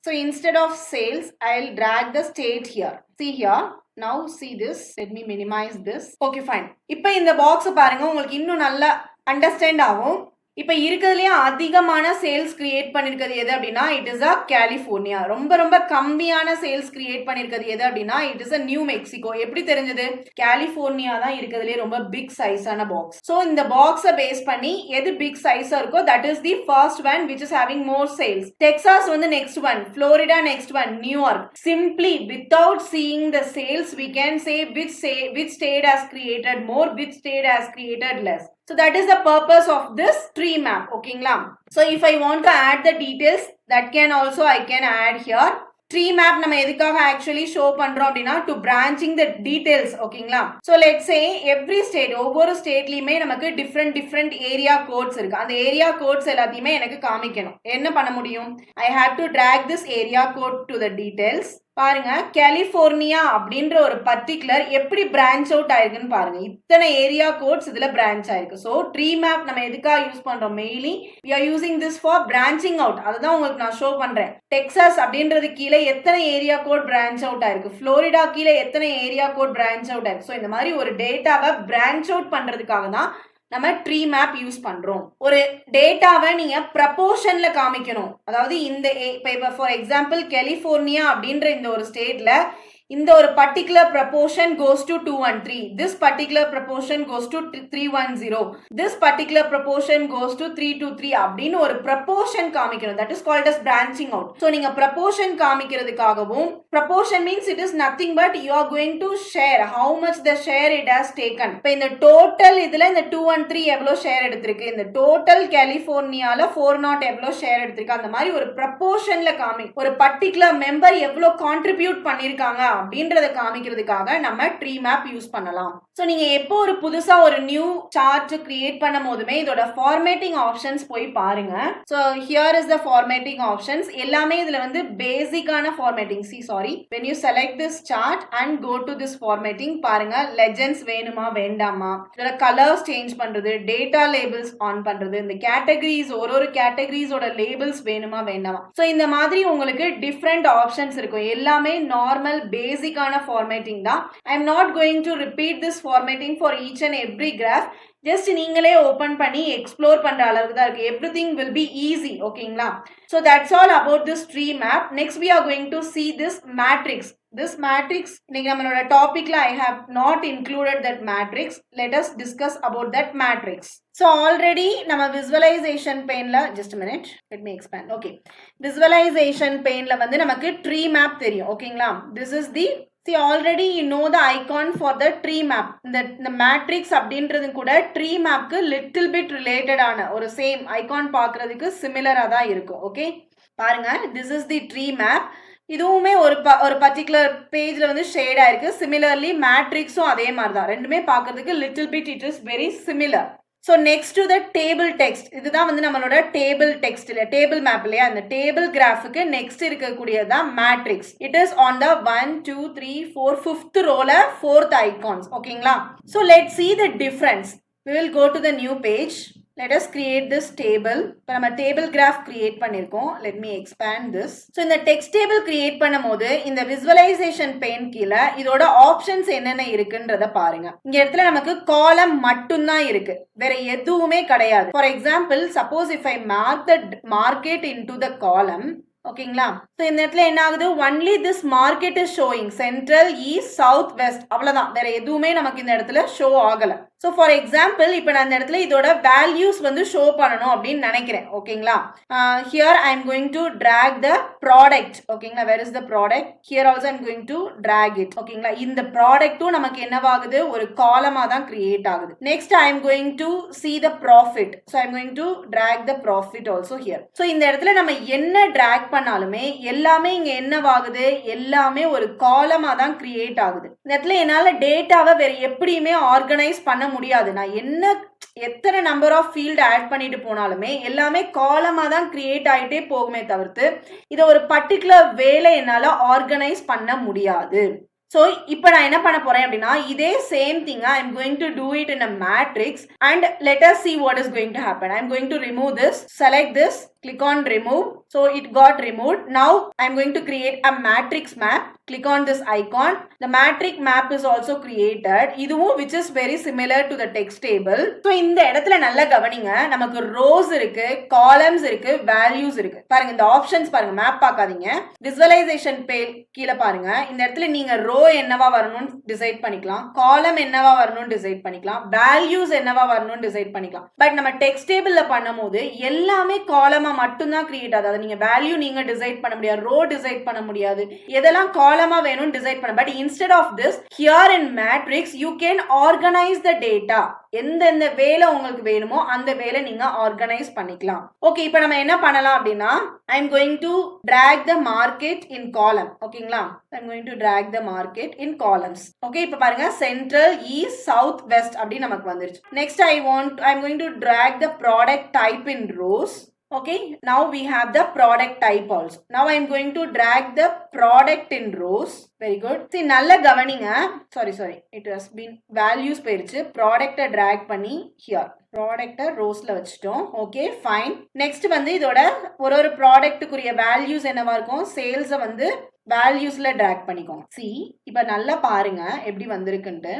So instead of sales, I'll drag the state here. See here. Now see this. Let me minimize this. Okay, fine. இப்போ இந்த பாக்ஸ் பாருங்க, உங்களுக்கு இன்னும் நல்லா அண்டர்ஸ்டாண்ட் ஆகும். இப்போ இருக்கிறதுலயே அதிகமான சேல்ஸ் கிரியேட் பண்ணிருக்கிறது எது அப்படின்னா இட் இஸ் அ கலிஃபோர்னியா. ரொம்ப கம்மியான சேல்ஸ் கிரியேட் பண்ணிருக்கிறது எது அப்படின்னா it is a new Mexico. எப்படி தெரிஞ்சது? கலிஃபோர்னியா தான் இருக்கிறதுலயே ரொம்ப பிக் சைஸான பாக்ஸ். ஸோ இந்த பாக்ஸை பேஸ் பண்ணி எது பிக் சைஸா இருக்கோ that is the first one which is having more sales. Texas வந்து next one, Florida next one, New York. Simply without seeing the sales we can say which state has created more, which state has created less. So that is the purpose of this tree map. ஓகேங்களா, so if I want to add the details that can also I can add here. Tree map நம்ம எதுக்காக actually show பண்றோம் அப்படின்னா to branching the details. ஓகேங்களா, so let's say every state ஒவ்வொரு ஸ்டேட்லயுமே நமக்கு different area codes இருக்கு. அந்த area codes எல்லாத்தையுமே எனக்கு காமிக்கணும். என்ன பண்ண முடியும்? I have to drag this area code to the details. பாருங்க, கலிஃபோர்னியா அப்படின்ற ஒரு பர்டிகுலர் எப்படி பிரான்ச் அவுட் ஆயிருக்குன்னு பாருங்க. இத்தனை ஏரியா கோட்ஸ் இதுல பிரான்ச் ஆயிருக்கு. ஸோ ட்ரீ மேப் நம்ம எதுக்காக யூஸ் பண்றோம்? Mainly we are using this for branching out. அதுதான் உங்களுக்கு நான் ஷோ பண்றேன். டெக்சாஸ் அப்படின்றது கீழே எத்தனை ஏரியா கோட் பிரான்ச் அவுட் ஆயிருக்கு, ஃப்ளோரிடா கீழே எத்தனை ஏரியா கோட் பிரான்ச் அவுட் ஆயிருக்கு. ஸோ இந்த மாதிரி ஒரு டேட்டாவை பிரான்ச் அவுட் பண்றதுக்காக தான் நம்ம ட்ரீ மேப் யூஸ் பண்றோம். ஒரு டேட்டாவை நீங்க ப்ரப்போர்ஷன்ல காமிக்கணும். அதாவது இந்த இப்போ ஃபார் எக்ஸாம்பிள் கலிஃபோர்னியா அப்படின்ற இந்த ஒரு ஸ்டேட்ல இந்த ஒரு particular proportion goes to 2 and 3. This particular proportion goes to 310. This particular proportion goes to 3 to 3 அப்படின்னு ஒரு proportion காமிக்கணும். That is called as branching out. So நீங்க proportion காமிக்கிறதுக்காகவும், proportion means it is nothing but you are going to share how much the share it has taken. இப்போ இந்த total இதுல இந்த 2 and 3 எவ்வளோ share எடுத்திருக்கு, இந்த total கலிபோர்னியால 4 எவ்வளோ share எடுத்திருக்கு, அந்த மாதிரி ஒரு proportionல காமி, ஒரு particular member எவ்வளோ contribute பண்ணிருக்காங்க அப்படின்றத காமிக்கிறதுக்காக நம்ம ட்ரீ மேப் யூஸ் பண்ணலாம். ஸோ நீங்க எப்போ ஒரு புதுசா ஒரு நியூ சார்ட் கிரியேட் பண்ணும் போதுமே இதோட ஃபார்மேட்டிங் ஆப்ஷன்ஸ் போய் பாருங்க. So here is the formatting options. எல்லாமே இதுல வந்து பேசிக்கான formatting. when you select this chart and go to this formatting, பாருங்க லெஜெண்ட்ஸ் வேணுமா வேண்டாமா, இதோட கலர்ஸ் சேஞ்ச் பண்றது, டேட்டா லேபிள்ஸ் ஆன் பண்றது, இந்த கேட்டகரிஸ் ஒரு கேட்டகரிஸோட லேபிள்ஸ் வேணுமா வேண்டாமா. ஸோ இந்த மாதிரி உங்களுக்கு டிஃப்ரெண்ட் ஆப்ஷன்ஸ் இருக்கும். எல்லாமே நார்மல் பேசிக்கான ஃபார்மேட்டிங் தான். I am not going to repeat this formatting for each and every graph. Just நீங்களே ஓபன் பண்ணி எக்ஸ்ப்ளோர் பண்ற அளவுக்கு தான் இருக்கு. Everything will be easy. ஓகேங்களா? So that's all about this tree map. Next we are going to see this matrix. This matrix, இன்னைக்கு நம்மளோட டாபிக்ல I have not included that matrix. Let us discuss about that matrix. So already நம்ம visualization paneல, just a minute, let me expand. Okay, visualization paneல வந்து நமக்கு tree map தெரியும். ஓகேங்களா? This is the, see already you know the icon for the tree map. இந்த matrix அப்படின்றது கூட tree mapக்கு little bit related ஆன ஒரு same icon பார்க்கிறதுக்கு similar-ஆ தான் இருக்கும். ஓகே, பாருங்க, this is the tree map. இதுவுமே ஒரு பர்டிகுலர் பேஜ்ல வந்து ஷேட் ஆயிருக்கு. சிமிலர்லி மேட்ரிக்ஸும் அதே மாதிரி தான். ரெண்டுமே பார்க்கிறதுக்கு little bit it is very similar. So next to the table text, இதுதான் வந்து நம்மளோட டேபிள் டெக்ஸ்ட் இல்லையா, டேபிள் மேப் இல்லையா, அந்த டேபிள் கிராஃபுக்கு நெக்ஸ்ட் இருக்கக்கூடியதான் matrix. It is on the 1 2 3 4 5th ரோல 4th ஐகான்ஸ். ஓகேங்களா? So let's see the difference. We will go to the new page. Let us create this table. இப்போ நம்ம டேபிள் கிராஃப் கிரியேட் பண்ணியிருக்கோம். Let me expand this. So இந்த டெக்ஸ்ட் டேபிள் கிரியேட் பண்ணும் போது இந்த விசுவலைசேஷன் பெயின் கீழே இதோட ஆப்ஷன்ஸ் என்னென்ன இருக்குன்றத பாருங்க. இங்க இடத்துல நமக்கு காலம் மட்டும்தான் இருக்கு, வேற எதுவுமே கிடையாது. For example, suppose if I mark it into the column. ஓகேங்களா? ஸோ இந்த இடத்துல என்ன ஆகுது, only this market is showing central, east, south, west, அவ்வளவுதான். வேற எதுவுமே நமக்கு இந்த இடத்துல ஷோ ஆகல. ஸோ ஃபார் எக்ஸாம்பிள், இப்போ நான் இந்த இடத்துல இதோட வேல்யூஸ் வந்து ஷோ பண்ணணும் அப்படின்னு நினைக்கிறேன். ஓகேங்களா? Here I am going to drag the product. ஓகேங்களா? Where is the product? Here also I'm going to drag it. ஓகேங்களா? இந்த ப்ராடக்ட்டும் நமக்கு என்னவாகுது, ஒரு காலமா தான் கிரியேட் ஆகுது. Next I am going to see the profit. So I am going to drag the profit also here. ஸோ இந்த இடத்துல நம்ம என்ன டிராக் பண்ணாலுமே எல்லாமே இங்க என்னவாகுது, எல்லாமே ஒரு காலமா தான் கிரியேட் ஆகுது. இந்த இடத்துல என்னால டேட்டாவை வேற எப்படியுமே ஆர்கனைஸ் பண்ண முடியாது. நான் எத்தனை நம்பர் ஆஃப் ஃபீல்டு ஆட் பண்ணிட்டு போனாலுமே எல்லாமே காலமா தான் கிரியேட் ஆகிட்டே போகுமே தவிர்த்து இதை ஒரு பர்டிகுலர் வேலை என்னால ஆர்கனைஸ் பண்ண முடியாது. ஸோ இப்போ நான் என்ன பண்ண போறேன் அப்படின்னா, இதே same thing I am going to do it in a matrix and let us see what is going to happen. I am going to remove this, select this, click on remove. So it got removed. Now I am going to create a matrix map. Click on this icon. The matrix map is also created. இதுவும் which is very similar to the text table. So இந்த இடத்துல நல்லா கவனிங்க, நமக்கு rows இருக்கு, columns இருக்கு, values இருக்கு. பாருங்க இந்த ஆப்ஷன்ஸ் பாருங்க, மேப் பார்க்காதீங்க. விசுவலைசேஷன் கீழே பாருங்க, இந்த இடத்துல நீங்க ரோ என்னவா வரணும்னு டிசைட் பண்ணிக்கலாம், காலம் என்னவா வரணும்னு டிசைட் பண்ணிக்கலாம், வேல்யூஸ் என்னவா வரணும்னு டிசைட் பண்ணிக்கலாம். பட் நம்ம டெக்ஸ்ட் டேபிள்ல பண்ணும்போது எல்லாமே காலமா மட்டும்தான் கிரியேட் ஆகுது. அதை நீங்க வேல்யூ நீங்க டிசைட் பண்ண முடியாது, ரோ டிசைட் பண்ண முடியாது, எதெல்லாம் காலமா வேணும் டிசைட் பண்ண. But instead of this here in matrix you can organise the data. எந்தெந்த வேலை உங்களுக்கு வேணுமோ அந்த வேலை நீங்க ஆர்கனைஸ் பண்ணிக்கலாம். ஓகே, இப்போ நம்ம என்ன பண்ணலாம் அப்படின்னா, ஐ am going to drag the market in column. ஓகேங்களா? ஐ am going to drag the market in columns. Okay, இப்போ பாருங்க சென்ட்ரல், ஈஸ்ட், சவுத், வெஸ்ட் அப்படி நமக்கு வந்துருச்சு. Next I am going to drag the product type in rows. Okay, now we have the product type also. Now I am going to drag the product in rows. Very good. See, நல்ல கவனிங்க. Sorry, it has been values போயிருச்சு. product drag பண்ணி here product ரோஸ்ல வச்சிட்டோம். Okay, fine. நெக்ஸ்ட் வந்து இதோட ஒரு ப்ராடக்ட்டுக்குரிய வேல்யூஸ் என்னவா இருக்கும், சேல்ஸ் வந்து வேல்யூஸ்ல drag பண்ணிக்கோங்க. See, இப்போ நல்லா பாருங்க எப்படி வந்திருக்குன்ட்டு.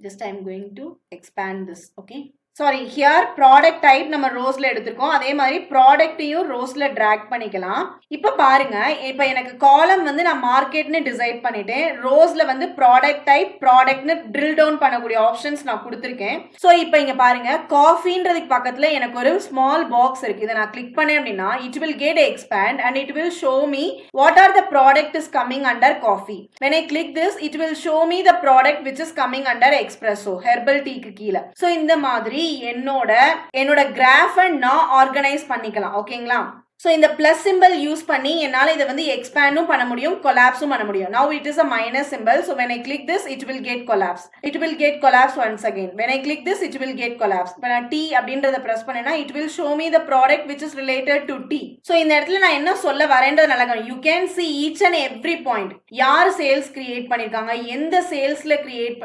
Just I am going to expand this. Okay. Sorry here product type நம்ம ரோஸ்ல எடுத்திருக்கோம். அதே மாதிரி ப்ராடக்ட்டையும் ரோஸ்ல டிராக் பண்ணிக்கலாம். இப்போ பாருங்க, இப்போ எனக்கு காலம் வந்து நான் மார்க்கெட்னு டிசைட் பண்ணிட்டேன். ரோஸ்ல வந்து ப்ராடக்ட் டைப் ப்ராடக்ட்னு ட்ரில் டவுன் பண்ணக்கூடிய ஆப்ஷன்ஸ் நான் கொடுத்துருக்கேன். ஸோ இப்போ இங்க பாருங்க, காஃபின்றதுக்கு பக்கத்துல எனக்கு ஒரு ஸ்மால் பாக்ஸ் இருக்கு. இதை நான் கிளிக் பண்ணேன் அப்படின்னா it will get expand and it will show me what are the product is coming under coffee. when I click this it will show me the product which is coming under espresso herbal tea க்கு கீழ. ஸோ இந்த மாதிரி என்னோட கிராஃபை நான் ஆர்கனைஸ் பண்ணிக்கலாம். ஓகேங்களா? ஸோ இந்த பிளஸ் சிம்பிள் யூஸ் பண்ணி என்னால் இதை வந்து எக்ஸ்பேண்டும் பண்ண முடியும், கொலாப்ஸும் பண்ண முடியும். Now it is a minus simple. So when I click this it will get collapse. It will get collapse once again. When I click this it will get collapse. இப்போ நான் tea அப்படின்றத ப்ரெஸ் பண்ணேன்னா it will show me the product which is related to tea. So இந்த இடத்துல நான் என்ன சொல்ல வரேன்றது நல்லா you can see each and every point. யார் சேல்ஸ் கிரியேட் பண்ணியிருக்காங்க, எந்த சேல்ஸ்ல கிரியேட்,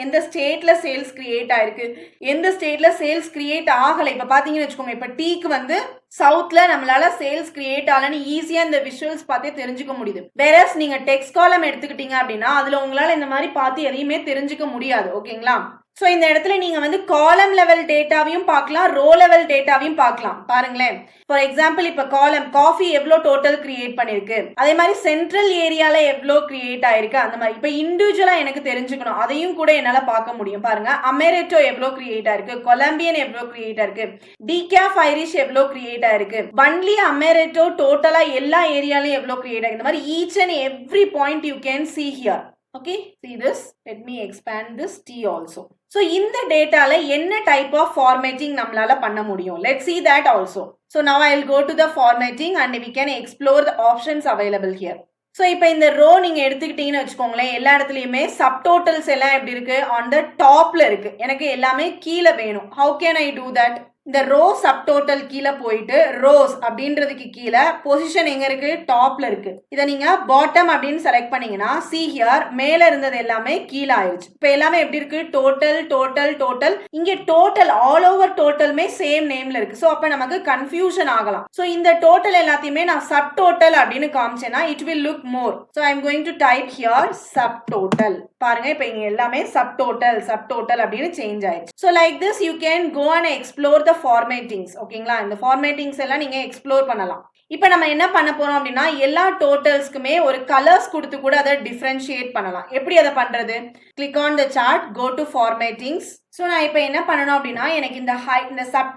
எந்த ஸ்டேட்ல சேல்ஸ் கிரியேட் ஆயிருக்கு, எந்த ஸ்டேட்ல சேல்ஸ் கிரியேட் ஆகலை. இப்போ பார்த்தீங்கன்னு வச்சுக்கோங்க, இப்போ டீக்கு வந்து சவுத்ல நம்மளால சேல்ஸ் கிரியேட் ஆகலன்னு ஈஸியா இந்த விஷுவல்ஸ் பார்த்தே தெரிஞ்சுக்க முடியுது. வேறஸ் நீங்க டெக்ஸ்ட் காலம் எடுத்துக்கிட்டீங்க அப்படின்னா அதுல உங்களால இந்த மாதிரி பார்த்து எதையுமே தெரிஞ்சுக்க முடியாது. ஓகேங்களா? ஸோ இந்த இடத்துல நீங்க வந்து காலம் லெவல் டேட்டாவையும் பார்க்கலாம், ரோ லெவல் டேட்டாவையும் பார்க்கலாம். பாருங்களேன், ஃபார் எக்ஸாம்பிள் இப்போ காலம் காஃபி எவ்வளோ டோட்டல் கிரியேட் பண்ணிருக்கு, அதே மாதிரி சென்ட்ரல் ஏரியால எவ்வளோ கிரியேட் ஆயிருக்கு, அந்த மாதிரி இப்போ இண்டிவிஜுவலா எனக்கு தெரிஞ்சுக்கணும், அதையும் கூட என்னால பார்க்க முடியும். பாருங்க, அமெரிட்டோ எவ்வளோ கிரியேட் ஆயிருக்கு, கொலம்பியன் எவ்வளோ கிரியேட் ஆயிருக்கு, டிகாஃப் ஐரிஷ் எவ்வளோ கிரியேட் ஆயிருக்கு, பன்லி அமெரிட்டோ டோட்டலா எல்லா ஏரியாலையும் எவ்வளோ கிரியேட் ஆயிருக்கு. இந்த மாதிரி each and every point you can see here. Okay, see this. Let me expand this T also. So இந்த டேட்டால என்ன டைப் ஆஃப் ஃபார்மேட்டிங் நம்மளால பண்ண முடியும்? Let's see that also. So now I will go to the formatting and we can explore the options available here. So இப்போ இந்த ரோ நீங்க எடுத்துக்கிட்டீங்கன்னு வச்சுக்கோங்களேன், எல்லா இடத்துலையுமே சப்டோட்டல்ஸ் எல்லாம் எப்படி இருக்கு, ஆன் த டாப்ல இருக்கு. எனக்கு எல்லாமே கீழே வேணும். How can I do that? இந்த ரோ சப்டோட்டல் கீழே போயிட்டு ரோஸ் அப்படின்றதுக்கு கீழே பொசிஷன் எங்க இருக்கு, டாப்ல இருக்கு. இதை நீங்க பாட்டம் அப்படின்னு செலக்ட் பண்ணீங்கன்னா see here மேல இருந்தது எல்லாமே கீழே ஆயிடுச்சு. இப்போ எல்லாமே எப்படி இருக்கு, டோட்டல் டோட்டல் டோட்டல். இங்க டோட்டல் ஆல் ஓவர் டோட்டலுமே சேம் நேம்ல இருக்கு. ஸோ அப்ப நமக்கு கன்ஃபியூஷன் ஆகலாம். ஸோ இந்த டோட்டல் எல்லாத்தையுமே நான் சப் டோட்டல் அப்படின்னு காமிச்சேன்னா it will look more. So I am going to type here subtotal. பாருங்க, இப்போ இங்க எல்லாமே சப் டோட்டல் அப்படின்னு சேஞ்ச் ஆயிடுச்சு. So like this you can go and explore the formattings. ஓகேங்களா? இந்த ஃபார்மேட்டிங்ஸ் எல்லாம் நீங்க எக்ஸ்ப்ளோர் பண்ணலாம். இப்போ நம்ம என்ன பண்ண போறோம் அப்படின்னா எல்லா டோட்டல்ஸ்க்குமே ஒரு கலர்ஸ் கொடுத்து கூட அதை டிஃபரன்ஷியேட் பண்ணலாம். எப்படி அதை பண்றது? Click on the chart, go to formattings. So நான் இப்போ என்ன பண்ணணும் அப்படின்னா எனக்கு இந்த சப்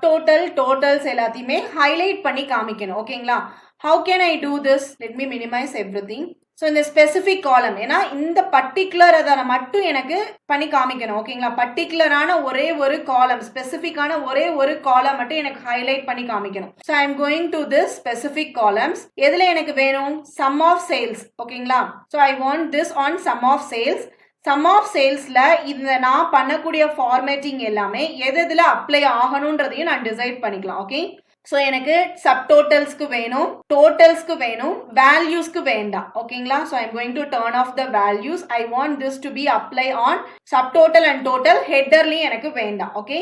டோட்டல்ஸ் எல்லாத்தையுமே ஹைலைட் பண்ணி காமிக்கணும். ஓகேங்களா? How can I do this? Let me minimize everything. So இந்த ஸ்பெசிஃபிக் காலம், ஏன்னா இந்த பர்டிகுலர் அதை மட்டும் எனக்கு பண்ணி காமிக்கணும். ஓகேங்களா? பர்டிகுலரான ஒரே ஒரு காலம், ஸ்பெசிஃபிக்கான ஒரே ஒரு காலம் மட்டும் எனக்கு ஹைலைட் பண்ணி காமிக்கணும். So I am going to this specific columns. எதுல எனக்கு வேணும்? Sum of sales. ஓகேங்களா? So I want this on sum of sales. Sum of சேல்ஸ்ல இந்த நான் பண்ணக்கூடிய ஃபார்மேட்டிங் எல்லாமே எதுல அப்ளை ஆகணும்ன்றதையும் நான் டிசைட் பண்ணிக்கலாம். ஓகே, ஸோ எனக்கு சப்டோட்டல்ஸ்க்கு வேணும், டோட்டல்ஸ்க்கு வேணும், வேல்யூஸ்க்கு வேண்டாம். ஓகேங்களா? So I am going to turn off the values. I want this to be apply on subtotal and total. ஹெட்டர்லையும் எனக்கு வேண்டாம். Okay,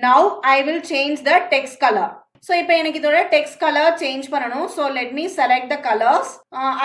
now I will change the text colour. So இப்போ எனக்கு இதோட டெக்ஸ்ட் கலர் சேஞ்ச் பண்ணணும். So let me select the colours.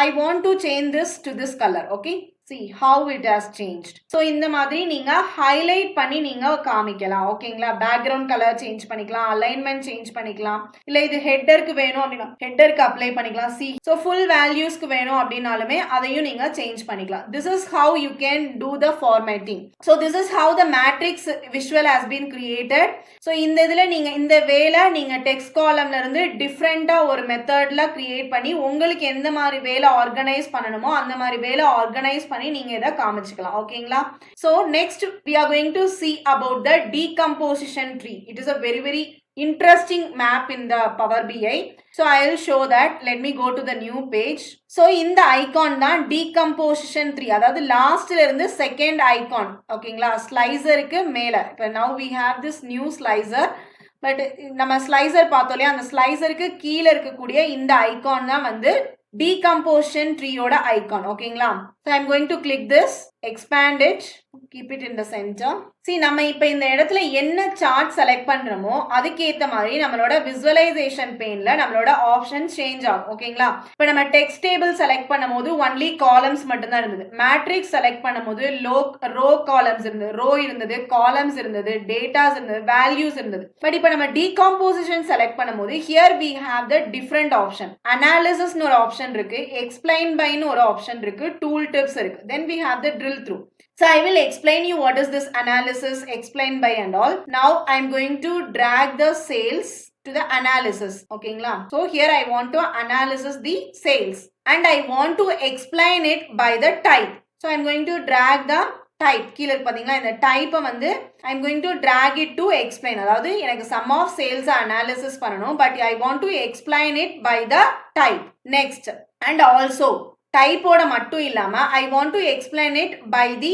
I want to change this to this colour. Okay, see how it has changed. So இந்த மாதிரி நீங்க ஹைலைட் பண்ணி நீங்க காமிக்கலாம். ஓகேங்களா? பேக்ரவுண்ட் கலர் சேஞ்ச் பண்ணிக்கலாம், அலைன்மெண்ட் சேஞ்ச் பண்ணிக்கலாம், இல்ல இது ஹெட்டருக்கு வேணும் அப்படின்னா ஹெட்டருக்கு அப்ளை பண்ணிக்கலாம். see, so full valuesக்கு வேணும் அப்படினாலுமே அதையும் நீங்க சேஞ்ச் பண்ணிக்கலாம். This is how you can do the formatting. So this is how the matrix visual has been created. So இந்த இதுல நீங்க இந்த வேலை நீங்க டெக்ஸ்ட் காலம்ல இருந்து டிஃப்ரெண்டா ஒரு மெத்தட்ல கிரியேட் பண்ணி உங்களுக்கு எந்த மாதிரி வேலை ஆர்கனைஸ் பண்ணணுமோ அந்த மாதிரி வேலை ஆர்கனைஸ் நீங்க இத காமிச்சுக்கலாம். ஓகேங்களா? So next we are going to see about the decomposition tree. It is a very interesting map in the Power BI. So I will show that. Let me go to the new page. So இந்த ஐகான் தான் decomposition tree, அதாவது லாஸ்ட்ல இருந்து செகண்ட் ஐகான். ஓகேங்களா? ஸ்லைசருக்கு மேல. இப்போ now we have this new slicer. But நம்ம ஸ்லைசர் பார்த்தோம் இல்லையா, அந்த ஸ்லைசருக்கு கீழே இருக்கக்கூடிய இந்த ஐகான் தான் வந்து decomposition tree ஓட icon. ஓகேங்களா? So I'm going to click this, expand it, keep it in the center. See, நம்ம இப்ப இந்த இடத்துல என்ன சார்ட் செலக்ட் பண்றோமோ அதுக்கு ஏத்த மாதிரி நம்மளோட விசுவலைசேஷன் பெயின்ல நம்மளோட ஆப்ஷன் சேஞ்ச் ஆகும். ஓகேங்களா? இப்ப நம்ம டெக்ஸ்ட் டேபிள் செலக்ட் பண்ணும்போது ஒன்லி காலம்ஸ் மட்டும் தான் இருந்தது. மேட்ரிக்ஸ் செலக்ட் பண்ணும்போது ரோ காலம்ஸ் இருந்தது, ரோ இருந்தது, காலம்ஸ் இருந்தது, டேட்டாஸ் இருந்தது, வேல்யூஸ் இருந்தது. பட் இப்ப நம்ம டீகாம்போசிஷன் செலக்ட் பண்ணும்போது here we have the different option. அனாலிசிஸ்னு ஒரு ஆப்ஷன் இருக்கு, எக்ஸ்பிளைன் பைன்னு ஒரு ஆப்ஷன் இருக்கு, டூல் டிப்ஸ் இருக்கு. Then we have the drill through. So I will explain you what is this analysis, explain by and all. Now I am going to drag the sales to the analysis. Okay, so here I want to analysis the sales and I want to explain it by the type. So I am going to drag the type. கீழ பாத்தீங்களா இந்த type வந்து I am going to drag it to explain. அதாவது எனக்கு sum of sales analysis பண்ணனும், but I want to explain it by the type. Next, and also type ஓட மட்டும் இல்லாம I want to explain it by the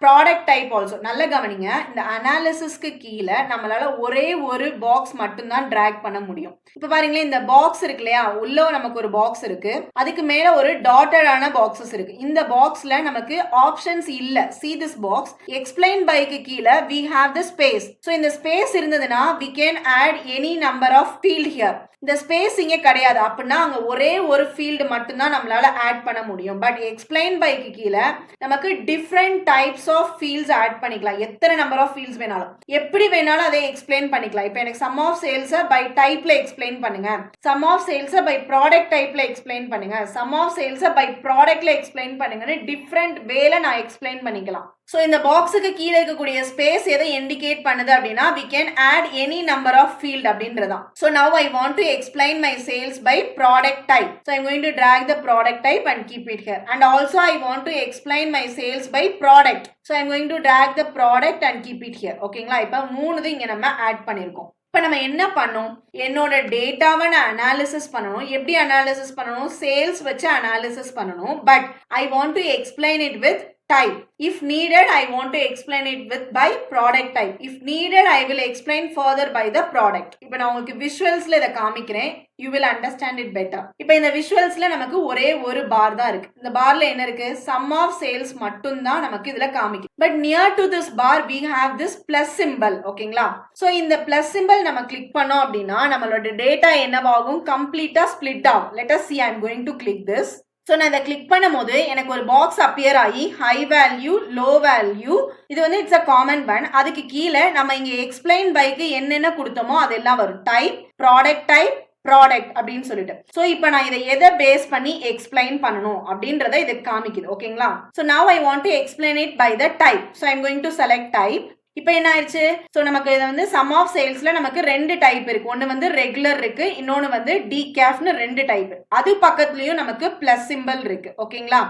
product type also. நல்ல கவனிங்க, இந்த அனாலிசிஸ்க்கு கீழ நம்மளால ஒரே ஒரு பாக்ஸ் மட்டும் தான் drag பண்ண முடியும். இப்ப பாருங்களேன், இந்த பாக்ஸ் இருக்கு இல்லையா, உள்ள நமக்கு ஒரு பாக்ஸ் இருக்கு, அதுக்கு மேல ஒரு டாட்டடான பாக்ஸஸ் இருக்கு. இந்த பாக்ஸ்ல நமக்கு ஆப்ஷன்ஸ் இல்ல. see this box, explain by க்கு கீழ we have the space. so இந்த ஸ்பேஸ் இருந்ததுன்னா we can add any number of field here. இந்த ஸ்பேஸ் இங்க கிடையாது அப்படின்னா அங்க ஒரே ஒரு ஃபீல்டு மட்டும் தான் நம்மளால ஆட் பண்ண முடியும். பட் எக்ஸ்பிளைன் பைக்கு கீழ நமக்கு different types of fields add பண்ணிக்கலாம். எத்தனை நம்பர் ஆஃப் ஃபீல்ட்ஸ் வேணாலும், எப்படி வேணாலும் அதை எக்ஸ்பிளைன் பண்ணிக்கலாம். இப்போ எனக்கு சம் ஆஃப் சேல்ஸை பை டைப்ல எக்ஸ்பிளைன் பண்ணுங்க, சம் ஆஃப் சேல்ஸை பை ப்ராடக்ட் டைப்ல எக்ஸ்பிளைன் பண்ணுங்க, சம் ஆஃப் சேல்ஸை பை ப்ராடக்ட்ல எக்ஸ்பிளைன் பண்ணுங்கன்னு டிஃப்ரெண்ட் வேல நான் எக்ஸ்பிளைன் பண்ணிக்கலாம். ஸோ இந்த பாக்ஸுக்கு கீழே இருக்கக்கூடிய ஸ்பேஸ் எதை இண்டிகேட் பண்ணுது அப்படின்னா we can add any number of field அப்படின்றதான். So now I want to explain my sales by product type. So I'm going to drag the product type and keep it here. And also I want to explain my sales by product. So I'm going to drag the product and keep it here. ஓகேங்களா? இப்போ மூணுது இங்க நம்ம ஆட் பண்ணிருக்கோம். இப்போ நம்ம என்ன பண்ணோம், என்னோட டேட்டாவை நான் அனாலிசிஸ் பண்ணணும். எப்படி அனாலிசிஸ் பண்ணணும், சேல்ஸ் வச்சு அனாலிசிஸ் பண்ணணும். But I want to explain it with type. If needed, I want to explain it with by product type. If needed, I will explain further by the product. இப்போ நான் உங்களுக்கு விஷுவல்ஸ்ல இத காமிக்கிறேன், you will understand it better. இப்போ இந்த விஷுவல்ஸ்ல நமக்கு ஒரே ஒரு பார் தான் இருக்கு. இந்த பார்ல என்ன இருக்கு, sum of sales மட்டும் தான் நமக்கு இதுல காமிக்கும். But near to this bar we have this plus symbol. ஓகேங்களா? சோ இந்த plus symbol நம்ம கிளிக் பண்ணோம் அப்படின்னா நம்மளோட டேட்டா என்னவாகும், கம்ப்ளீட்டா ஸ்ப்ளிட் ஆகும். Let us see, I am going to click this. So நான் இதை கிளிக் பண்ணும் போது எனக்கு ஒரு பாக்ஸ் அப்பியர் ஆகி ஹை வேல்யூ, லோ வேல்யூ, இது வந்து இட்ஸ் அ காமன் ஒன். அதுக்கு கீழே நம்ம இங்கே எக்ஸ்பிளைன் பைக்கு என்னென்ன கொடுத்தோமோ அதெல்லாம் வரும். டைப், ப்ராடக்ட் டைப், ப்ராடக்ட் அப்படின்னு சொல்லிட்டு. ஸோ இப்போ நான் இதை எதை பேஸ் பண்ணி எக்ஸ்பிளைன் பண்ணணும் அப்படின்றத இது காமிக்குது. ஓகேங்களா? So now I want to explain it by the type. So I'm going to select type. இப்போ என்ன ஆயிடுச்சு, ஸோ நமக்கு இதை வந்து சம் ஆஃப் சேல்ஸ்ல நமக்கு ரெண்டு டைப் இருக்கு. ஒன்று வந்து ரெகுலர் இருக்கு, இன்னொன்று வந்து டிகேஃப்னு ரெண்டு டைப். அது பக்கத்துலயும் நமக்கு பிளஸ் சிம்பிள் இருக்கு. ஓகேங்களா?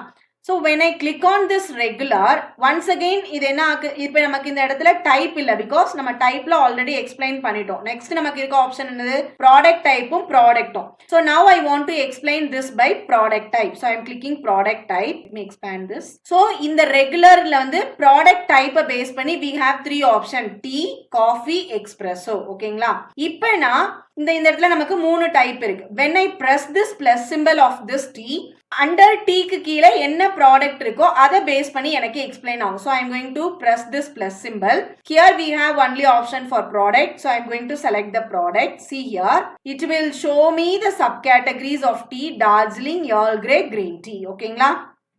So when I click on this regular, once again இது என்ன ஆகு, இப்போ நமக்கு இந்த இடத்துல டைப் இல்ல, பிகாஸ் நம்ம டைப்ல ஆல்ரெடி எக்ஸ்பிளைன் பண்ணிட்டோம். நெக்ஸ்ட் நமக்கு இருக்க ஆப்ஷன் என்னது, product டைப்பும் ப்ராடக்ட்டும். So now I want to explain this by product type. So I am clicking product type. Let me expand this. So இந்த ரெகுலர்ல வந்து ப்ராடக்ட் டைப்பை பேஸ் பண்ணி we have three option, tea, coffee, espresso. ஓகேங்களா? இப்போ நான் இந்த இடத்துல நமக்கு மூணு டைப் இருக்கு. when I press this plus symbol of this tea, under டீக்கு கீழே என்ன ப்ராடக்ட் இருக்கோ அதை பேஸ் பண்ணி எனக்கு எக்ஸ்பிளைன் ஆகும். So I'm going to press this plus symbol. Here we have only option for product. So I'm going to select the product. See here it will show me the sub categories of tea, Darjeeling, Earl Grey, green tea. ஓகேங்களா?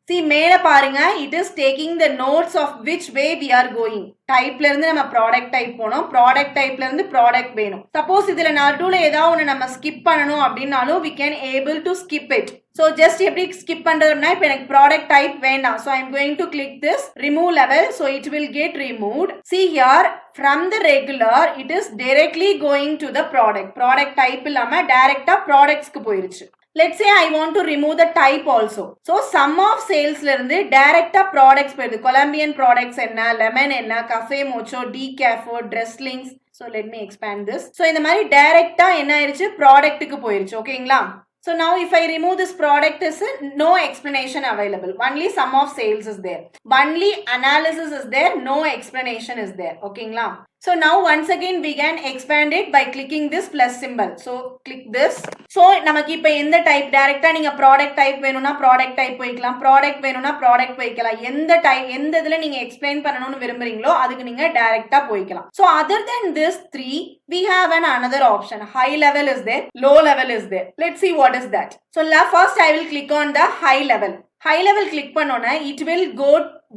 See மேல பாருங்க, it is taking the notes of which way we are going. டைப்ல இருந்து நம்ம ப்ராடக்ட் டைப் போனோம், ப்ராடக்ட் டைப்ல இருந்து ப்ராடக்ட் வேணும். சப்போஸ் இதுல நடுவுல ஏதாவது ஒன்று நம்ம ஸ்கிப் பண்ணணும் அப்படின்னாலும் we can able to skip it. So just எப்படி skip பண்றதுன்னா, இப்போ எனக்கு ப்ராடக்ட் டைப் வேண்டாம். So I am going to click this remove level. So it will get removed. See here, from the regular it is directly going to the product. Product type இல்லாம டைரக்டா ப்ராடக்ட்ஸ்க்கு போயிருச்சு. Let's say I want to remove the type also. So sum of sales ல இருந்து டைரக்டா ப்ராடக்ட்ஸ் போயிடுது. கொலம்பியன் ப்ராடக்ட்ஸ் என்ன, லெமன் என்ன, cafe மோச்சோ, டிகாஃபோ, ட்ரெஸ்லிங்ஸ். So let me expand this. So இந்த மாதிரி டைரக்டா என்ன ஆயிருச்சு, ப்ராடக்ட்டுக்கு போயிருச்சு. ஓகேங்களா? So now if I remove this product, is no explanation available. Only sum of sales is there. Only analysis is there. No explanation is there. ஓகேங்களா? So now once again we can expand it by clicking this plus symbol. So click this. So நமக்கு இப்ப எந்த டைப் டைரக்டா நீங்க ப்ராடக்ட் டைப் வேணும்னா ப்ராடக்ட் டைப் போய்க்கலாம், ப்ராடக்ட் வேணும்னா ப்ராடக்ட் போய்க்கலாம். எந்த இதுல நீங்க எக்ஸ்பிளைன் பண்ணணும்னு விரும்புறீங்களோ அதுக்கு நீங்க டைரக்டா போய்க்கலாம். So other than this three, we have another option. High level is there, low level is there. Let's see what is that. So first I will click on the high level. High level click பண்ணோன்னா it will go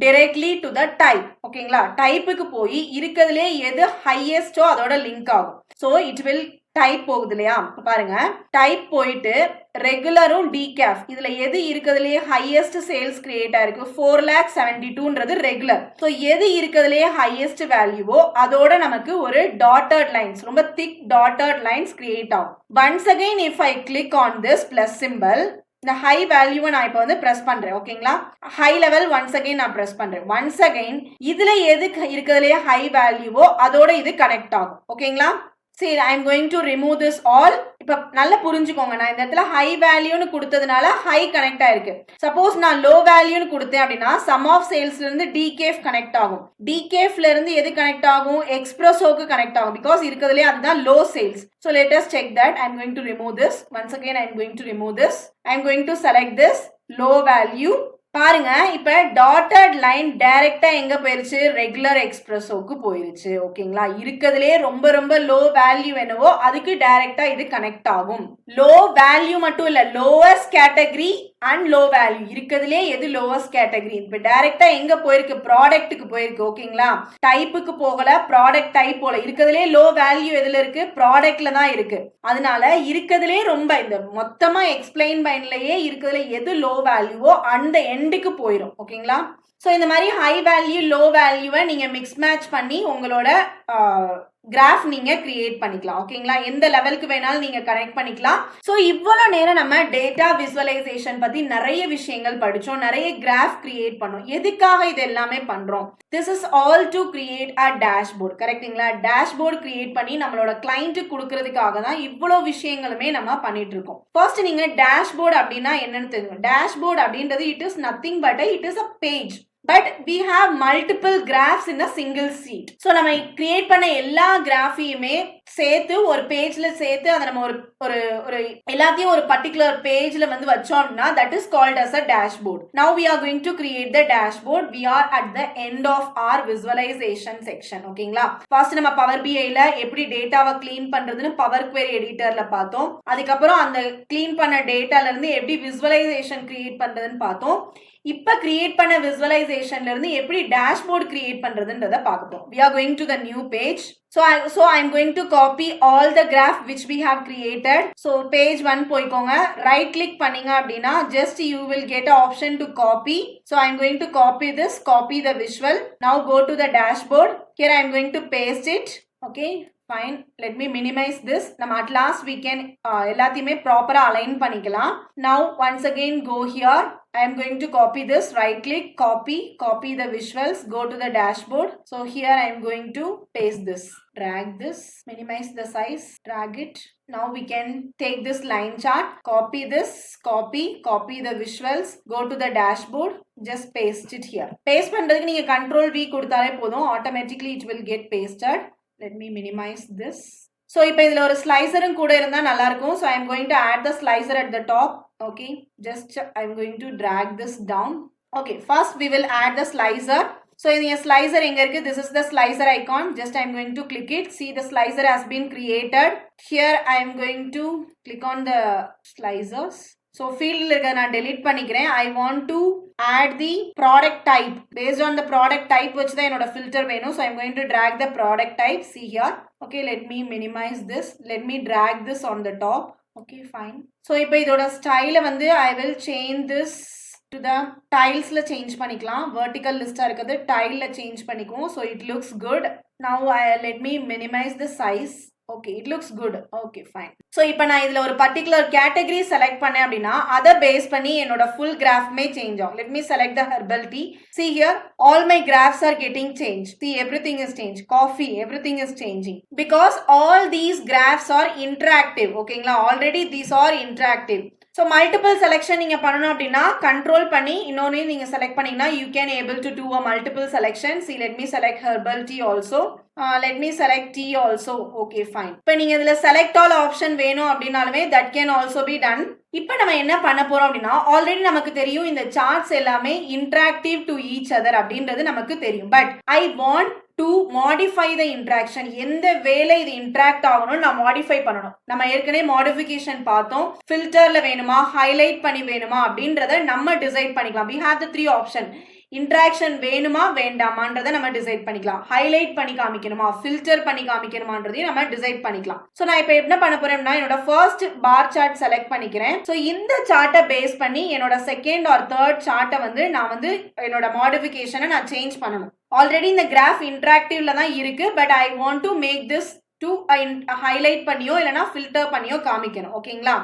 directly to the type. ஓகேங்களா, டைப்புக்கு போய் இருக்கிறதுலே எது ஹையஸ்டோ அதோட லிங்க் ஆகும். ஸோ இட் வில் டைப் போகுது இல்லையா, பாருங்க டைப் போயிட்டு ரெகுலரும் டிகேஃப் இதுல எது இருக்கிறதுலே ஹையஸ்ட் சேல்ஸ் கிரியேட் ஆயிருக்கு 4,72ன்றது ரெகுலர். ஸோ எது இருக்கிறதுலே ஹையஸ்ட் வேல்யூவோ அதோட நமக்கு ஒரு டாட்டட் லைன்ஸ், ரொம்ப திக் டாட்டட் லைன்ஸ் கிரியேட் ஆகும். Once again if I click on this plus simple, இந்த ஹை வேல்யூவை நான் இப்போ வந்து பிரஸ் பண்றேன். ஓகேங்களா, ஹை லெவல் ஒன்ஸ் அகைன் நான் பிரஸ் பண்றேன். ஒன்ஸ் அகைன் இதுல எது இருக்கிறதுலே ஹை வேல்யூவோ அதோட இது கனெக்ட் ஆகும். ஓகேங்களா, சரி ஐ am going to remove this all. இப்போ நல்லா புரிஞ்சுக்கோங்க, நான் இந்த இடத்துல ஹை வேல்யூன்னு கொடுத்ததுனால ஹை கனெக்ட் ஆயிருக்கு. சப்போஸ் நான் லோ வேல்யூன்னு கொடுத்தேன் அப்படின்னா சம் ஆஃப் சேல்ஸ்ல இருந்து டிகேஃப் கனெக்ட் ஆகும். டிகேஃப்ல இருந்து எது கனெக்ட் ஆகும், எக்ஸ்பிரஸோக்கு கனெக்ட் ஆகும். பிகாஸ் இருக்கிறதுலே அதுதான் low sales. So let us check that. I am going to remove this. Once again I am going to remove this. I am going to select this low value. பாருங்க இப்ப டாட்டட் லைன் டைரக்டா எங்க போயிருச்சு, ரெகுலர் எக்ஸ்பிரஸோக்கு போயிருச்சு. ஓகேங்களா, இருக்கிறதுலே ரொம்ப ரொம்ப லோ வேல்யூ என்னவோ அதுக்கு டைரக்டா இது கனெக்ட் ஆகும். லோ வேல்யூ மட்டும் இல்ல, lowest category and low value இருக்கிறதுலே எது லோவஸ்ட் கேட்டகரி இப்ப டைரக்டா எங்க போயிருக்கு, ப்ராடக்ட்டுக்கு போயிருக்கு. ஓகேங்களா, டைப்புக்கு போகல, ப்ராடக்ட் டைப் போல. இருக்கிறதுலே லோ வேல்யூ எதுல இருக்கு, ப்ராடக்ட்ல தான் இருக்கு. அதனால இருக்கிறதுலே ரொம்ப இந்த மொத்தமா எக்ஸ்பிளைன் பைன்லயே இருக்கிறதுல எது லோ வேல்யூவோ அந்த எண்டுக்கு போயிடும். ஓகேங்களா, ஸோ இந்த மாதிரி ஹை வேல்யூ லோ வேல்யூவை நீங்க மிக்ஸ் மேட்ச் பண்ணி உங்களோட கிராஃப் நீங்க கிரியேட் பண்ணிக்கலாம். ஓகேங்களா, எந்த லெவலுக்கு வேணாலும் நீங்க கனெக்ட் பண்ணிக்கலாம். ஸோ இவ்வளவு நேரம் நம்ம டேட்டா விசுவலைசேஷன் பத்தி நிறைய விஷயங்கள் படிச்சோம், நிறைய கிராஃப் கிரியேட் பண்ணோம். எதுக்காக இது எல்லாமே பண்றோம், this is all to create a dashboard. கரெக்டுங்களா, டேஷ்போர்ட் கிரியேட் பண்ணி நம்மளோட கிளைண்ட் கொடுக்கறதுக்காக தான் இவ்வளவு விஷயங்களுமே நம்ம பண்ணிட்டு இருக்கோம். ஃபர்ஸ்ட் நீங்க டேஷ்போர்ட் அப்படின்னா என்னன்னு தெரியும். டேஷ்போர்ட் அப்படின்றது it is nothing but it is a page. But we have multiple graphs in a single sheet. So நம்ம கிரியேட் பண்ண எல்லா கிராஃபையுமே சேர்த்து ஒரு பேஜ்ல சேர்த்து அதை நம்ம ஒரு எல்லாத்தையும் ஒரு பர்டிகுலர் பேஜ்ல வந்து வச்சோம் அப்படின்னா that is called as a dashboard. Now we are going to create the dashboard. We are at the end of our visualization section. ஓகேங்களா, ஃபர்ஸ்ட் நம்ம பவர் பிஐல எப்படி டேட்டாவை கிளீன் பண்றதுன்னு பவர் குவெரி எடிட்டர்ல பார்த்தோம். அதுக்கப்புறம் அந்த கிளீன் பண்ண டேட்டால இருந்து எப்படி விசுவலைசேஷன் கிரியேட் பண்றதுன்னு பார்த்தோம். இப்ப கிரியேட் பண்ண விசுவலைசேஷன்ல இருந்து எப்படி டேஷ்போர்ட் கிரியேட் பண்றதுன்றத பார்ப்போம். We are going to the new page. So I am going to copy all the graph which we have created. So page 1 போய்க்கோங்க, right click பண்ணீங்க அப்படின்னா just you will get an option to copy. So I am going to copy this, copy the visual. Now go to the dashboard. Here I am going to paste it. Okay, fine. Let me minimize this. நம்ம at last we can எல்லாத்தையுமே ப்ராப்பரா அலைன் பண்ணிக்கலாம். Now once again go here. I am going to copy this, right click, copy the visuals, go to the dashboard. So here I am going to paste this, drag this, minimize the size, drag it. Now we can take this line chart, copy this, copy the visuals, go to the dashboard, just paste it here. Paste பண்றதுக்கு நீங்க control V கொடுத்தாலே போதும், automatically it will get pasted. Let me minimize this. So இப்போ இதுல ஒரு ஸ்லைசரும் கூட இருந்தா நல்லா இருக்கும். So I am going to add the slicer at the top. Okay, just I am going to drag this down. Okay, first we will add the slicer. So in your slicer எங்க இருக்கு, this is the slicer icon. Just I am going to click it. See, the slicer has been created. Here I am going to click on the slicers. So field நான் delete பண்ணிக்கிறேன். I want to add the product type. Based on the product type which தான் என்னோட filter வேணும். So I am going to drag the product type. See here. Okay, let me minimize this. Let me drag this on the top. Okay, fine. So இப்போ இதோட ஸ்டைல வந்து I will change this to the tilesல change பண்ணிக்கலாம். vertical list இருக்குது, tileல change பண்ணிக்குவோம். So it looks good. Now let me minimize the size. Okay, it looks good. Okay, fine. So இப்போ நான் இதுல ஒரு particular category select பண்ணேன் அப்படின்னா அதை பேஸ் பண்ணி என்னோட full graphமே change ஆகும். Let me select the herbal tea. See here, all my graphs are getting changed. See, everything is changed. Coffee, everything is changing. Because all these graphs are interactive. ஓகேங்களா, already these are interactive. So multiple selection நீங்கள் பண்ணணும் அப்படின்னா கண்ட்ரோல் பண்ணி இன்னொன்று நீங்கள் செலக்ட் பண்ணிங்கன்னா you can able to do a multiple selection. See let me select herbal tea also. Let me select tea also. Okay fine. இப்போ நீங்கள் இதில் செலக்ட் ஆல் ஆப்ஷன் வேணும் அப்படின்னாலுமே that can also be done. இப்போ நம்ம என்ன பண்ண போறோம் அப்படின்னா ஆல்ரெடி நமக்கு தெரியும் இந்த சார்ட்ஸ் எல்லாமே இன்டராக்டிவ் டு ஈச் அதர் அப்படின்றது நமக்கு தெரியும். But I want to modify the interaction. எந்த வேலை இது இன்ட்ராக்ட் ஆகணும் நான் மாடிஃபை பண்ணணும். நம்ம ஏற்கனவே மாடிஃபிகேஷன் பார்த்தோம். ஃபில்டர்ல வேணுமா ஹைலைட் பண்ணி வேணுமா அப்படின்றத நம்ம டிசைட் பண்ணிக்கலாம். we have the 3 option. Interaction வேணுமா வேண்டாமான்றதை நம்ம டிசைட் பண்ணிக்கலாம். ஹைலைட் பண்ணி காமிக்கணுமா ஃபில்டர் பண்ணி காமிக்கணுமான்றதையும் நம்ம டிசைட் பண்ணிக்கலாம். ஸோ நான் இப்போ என்ன பண்ண போறேன்னா என்னோட ஃபர்ஸ்ட் பார் சார்ட் செலக்ட் பண்ணிக்கிறேன். ஸோ இந்த சார்ட்டை பேஸ் பண்ணி என்னோட செகண்ட் ஆர் தேர்ட் சார்ட்டை வந்து நான் வந்து என்னோட மாடிஃபிகேஷனை நான் சேஞ்ச் பண்ணணும். ஆல்ரெடி இந்த கிராஃப் இன்ட்ராக்டிவ்ல தான் இருக்கு. But I want to make this to highlight பண்ணியோ இல்லைனா ஃபில்டர் பண்ணியோ காமிக்கணும். ஓகேங்களா?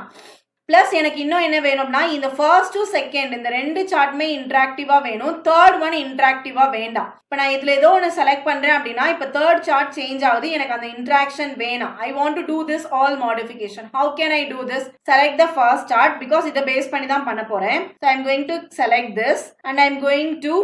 பிளஸ் எனக்கு இன்னும் என்ன வேணும்னா இந்த ஃபர்ஸ்ட் டு செகண்ட் இந்த 2 சார்ட்டுமே இன்ட்ராக்டிவா வேணும். தேர்ட் ஒன் இன்ட்ராக்டிவா வேண்டாம். இப்போ நான் இதுல ஏதோ ஒன்று செலக்ட் பண்றேன் அப்படின்னா இப்போ தேர்ட் சார்ட் சேஞ்ச் ஆகுது. எனக்கு அந்த இன்ட்ராக்ஷன் வேணாம். I want to do this all modification. How can I do this? Select the first chart because இதை பேஸ் பண்ணி தான் பண்ண போறேன். So I am going to select this and I am going to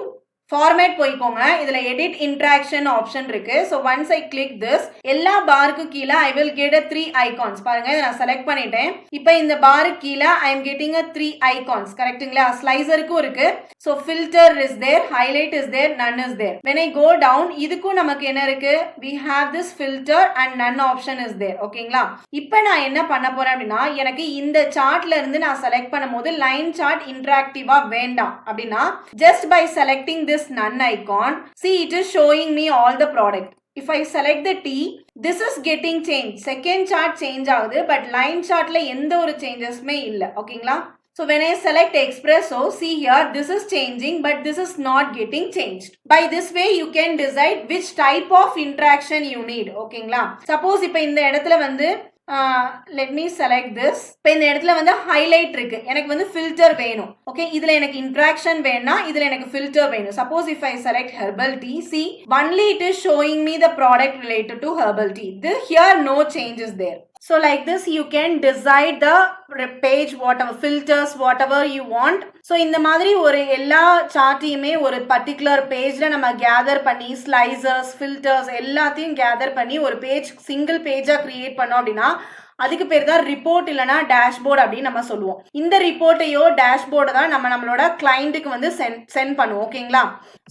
format போய்க்கோங்க. இதுல எடிட் இன்ட்ராக்ஷன் ஆப்ஷன் இருக்கு. So once I click this எல்லா பாருக்கு கீழே I will get a 3 icons. பாருங்க இதை நான் செலக்ட் பண்ணிட்டேன். இப்போ இந்த பாருக்கு கீழே I am getting a 3 icons. கரெக்ட்டுங்களா? ஸ்லைசருக்கும் இருக்கு. So filter is there, highlight is there, none is there. When I go down இதுக்கும் நமக்கு என்ன இருக்கு? we have this filter and none option is there. ஓகேங்களா? இப்போ நான் என்ன பண்ண போறேன் அப்படின்னா எனக்கு இந்த சார்ட்ல இருந்து நான் செலக்ட் பண்ணும்போது லைன் சார்ட் இன்ட்ராக்டிவா வேண்டாம் அப்படின்னா just by selecting this none icon, see it is showing me all the product. If I select the T, this is getting changed. Second chart change ஆகுது but line chartல எந்த ஒரு changesமே இல்ல. ஓகேங்களா? So when I select Espresso, see here this is changing but this is not getting changed. By this way you can decide which type of interaction you need. ஓகேங்களா? Suppose இப்போ இந்த இடத்துல வந்து let me select this. இப்போ இந்த இடத்துல வந்து ஹைலைட் இருக்கு. எனக்கு வந்து ஃபில்டர் வேணும். ஓகே இதுல எனக்கு இன்ட்ராக்ஷன் வேணா இதுல எனக்கு ஃபில்டர் வேணும். Suppose if I select herbal tea, see only it is showing me the product related to herbal tea. Here no change is there. So like this you can decide the page whatever filters whatever you want. So இந்த மாதிரி ஒரு எல்லா சார்ட்டையுமே ஒரு பர்டிகுலர் பேஜ்ல நம்ம கேதர் பண்ணி ஸ்லைசர்ஸ் ஃபில்டர்ஸ் எல்லாத்தையும் கேதர் பண்ணி ஒரு பேஜ் சிங்கிள் பேஜா கிரியேட் பண்ணோம் அப்படின்னா அதுக்கு பேர் தான் ரிப்போர்ட் இல்லைனா டேஷ்போர்ட் அப்படின்னு நம்ம சொல்லுவோம். இந்த ரிப்போர்ட்டையோ டேஷ்போர்டை தான் நம்ம நம்மளோட கிளைண்ட்டுக்கு வந்து சென்ட் பண்ணுவோம். ஓகேங்களா?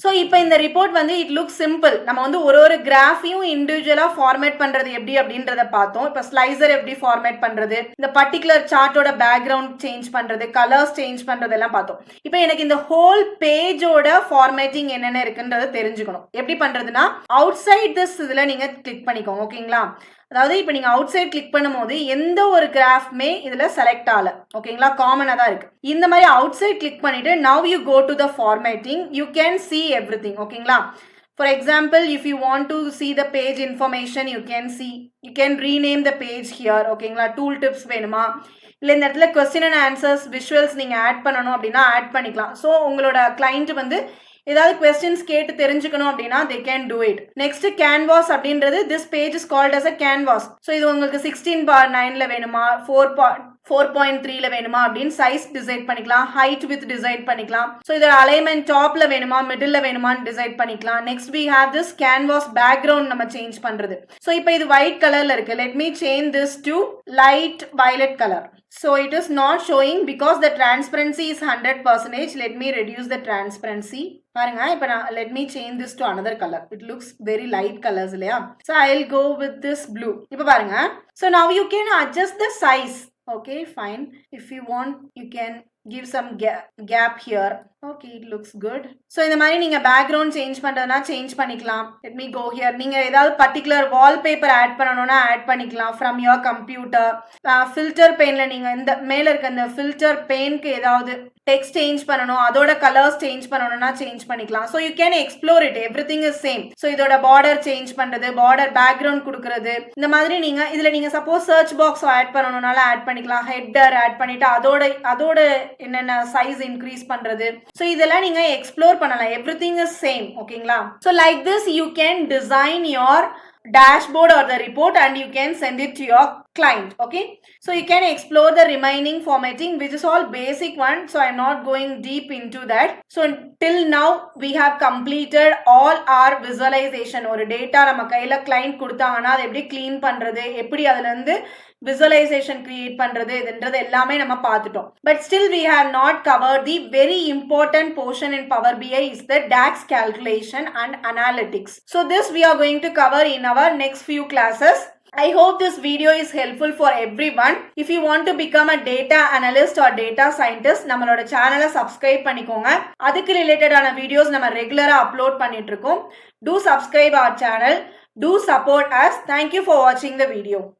ஸோ இப்போ இந்த ரிப்போர்ட் வந்து இட் லுக் சிம்பிள். நம்ம வந்து ஒரு கிராஃபையும் இண்டிவிஜுவலாக ஃபார்மேட் பண்ணுறது எப்படி அப்படின்றத பார்த்தோம். இப்போ ஸ்லைசர் எப்படி ஃபார்மேட் பண்ணுறது, இந்த பர்டிகுலர் சார்ட்டோட பேக்ரவுண்ட் சேஞ்ச் பண்ணுறது, கலர்ஸ் சேஞ்ச் பண்ணுறது எல்லாம் பார்த்தோம். இப்போ எனக்கு இந்த ஹோல் பேஜோட ஃபார்மேட்டிங் என்னென்ன இருக்குன்றத தெரிஞ்சுக்கணும். எப்படி பண்ணுறதுன்னா அவுட் சைட் திஸ் இதில் நீங்கள் கிளிக் பண்ணிக்கோங்க. ஓகேங்களா? அதாவது இப்போ நீங்கள் அவுட் சைட் கிளிக் பண்ணும்போது எந்த ஒரு கிராஃப்மே இதில் செலக்ட் ஆகல. ஓகேங்களா? காமனாக தான் இருக்கு. இந்த மாதிரி அவுட் சைட் கிளிக் பண்ணிட்டு now you go to the formatting you can see everything. ஓகேங்களா? For example, if you want to see the page information, you can rename the page here. ஓகேங்களா? டூல் டிப்ஸ் வேணுமா இல்லை இந்த இடத்துல கொஸ்டின் அண்ட் ஆன்சர்ஸ் விஷுவல்ஸ் நீங்கள் ஆட் பண்ணணும் அப்படின்னா ஆட் பண்ணிக்கலாம். ஸோ உங்களோட கிளைண்ட் வந்து ஏதாவது கொஸ்டின்ஸ் கேட்டு தெரிஞ்சுக்கணும் அப்படின்னா they can do it. Next canvas அப்படின்றது this page is called as a canvas. So இது உங்களுக்கு 16:9ல வேணுமா 4.3ல வேணுமா அப்படின்னு சைஸ் டிசைட் பண்ணிக்கலாம். ஹைட் வித் டிசைட் பண்ணிக்கலாம். ஸோ இதோட அலைன்மெண்ட் டாப்ல வேணுமா மிடில் வேணுமான்னு டிசைட் பண்ணிக்கலாம். Next we have this canvas background நம்ம சேஞ்ச் பண்றது. ஸோ இப்போ இது ஒயிட் கலர்ல இருக்கு. let me change this to light violet color. So it is not showing because the transparency is 100%. Let me reduce the transparency. பாருங்க இப்போ நான் let me change this to another color. It looks very light colors இல்லையா? So I'll go with this blue. இப்போ பாருங்க. So now you can adjust the size. Okay, fine. If you want you can give some gap here. Okay, it looks good. So இந்த மாதிரி நீங்க பேக்ரவுண்ட் சேஞ்ச் பண்றதுனா சேஞ்ச் பண்ணிக்கலாம். let me go here. நீங்க ஏதாவது பர்టిక్యులர் வால்பேப்பர் ஆட் பண்ணனும்னா ஆட் பண்ணிக்கலாம் from your computer. ஃபில்டர் பெயின்ல நீங்க இந்த மேல இருக்க அந்த ஃபில்டர் பெயினுக்கு ஏதாவது டெக்ஸ்ட் சேஞ்ச் பண்ணனும் அதோட கலர்ஸ் சேஞ்ச் பண்ணனும்னா சேஞ்ச் பண்ணிக்கலாம். so you can explore it. everything is same. so இதோட பார்டர் சேஞ்ச் பண்றது பார்டர் பேக்ரவுண்ட் கொடுக்கிறது இந்த மாதிரி நீங்க இதுல நீங்க சப்போஸ் சர்ச் பாக்ஸ் ஆட் பண்ணனும்னால ஆட் பண்ணிக்கலாம். ஹெட்டர் ஆட் பண்ணிட்டு அதோட என்னென்ன சைஸ் இன்க்ரீஸ் பண்றது so இதெல்லாம் நீங்க எக்ஸ்ப்ளோர் பண்ணலாம். everything is same. ஓகேங்களா? so like this you can design your dashboard or the report and you can send it to your client. Okay, so you can explore the remaining formatting, which is all basic one, so I'm not going deep into that. So till now we have completed all our visualization. ஒரு டேட்டா நம்ம கையில client கொடுத்தாங்கன்னா அதை எப்படி clean பண்றது, எப்படி அதுல இருந்து visualization create பண்றது, இதுன்றது எல்லாமே நம்ம பார்த்துட்டோம். But still we have not covered the very important portion in Power BI is the DAX calculation and analytics. So this we are going to cover in our next few classes. I hope this video is helpful for everyone. If you want to become a data analyst or data scientist, நம்மளோட சேனலை subscribe பண்ணிக்கோங்க. அதுக்கு ரிலேட்டடான வீடியோஸ் நம்ம ரெகுலரா அப்லோட் பண்ணிட்டு இருக்கோம். Do subscribe our channel. Do support us. Thank you for watching the video.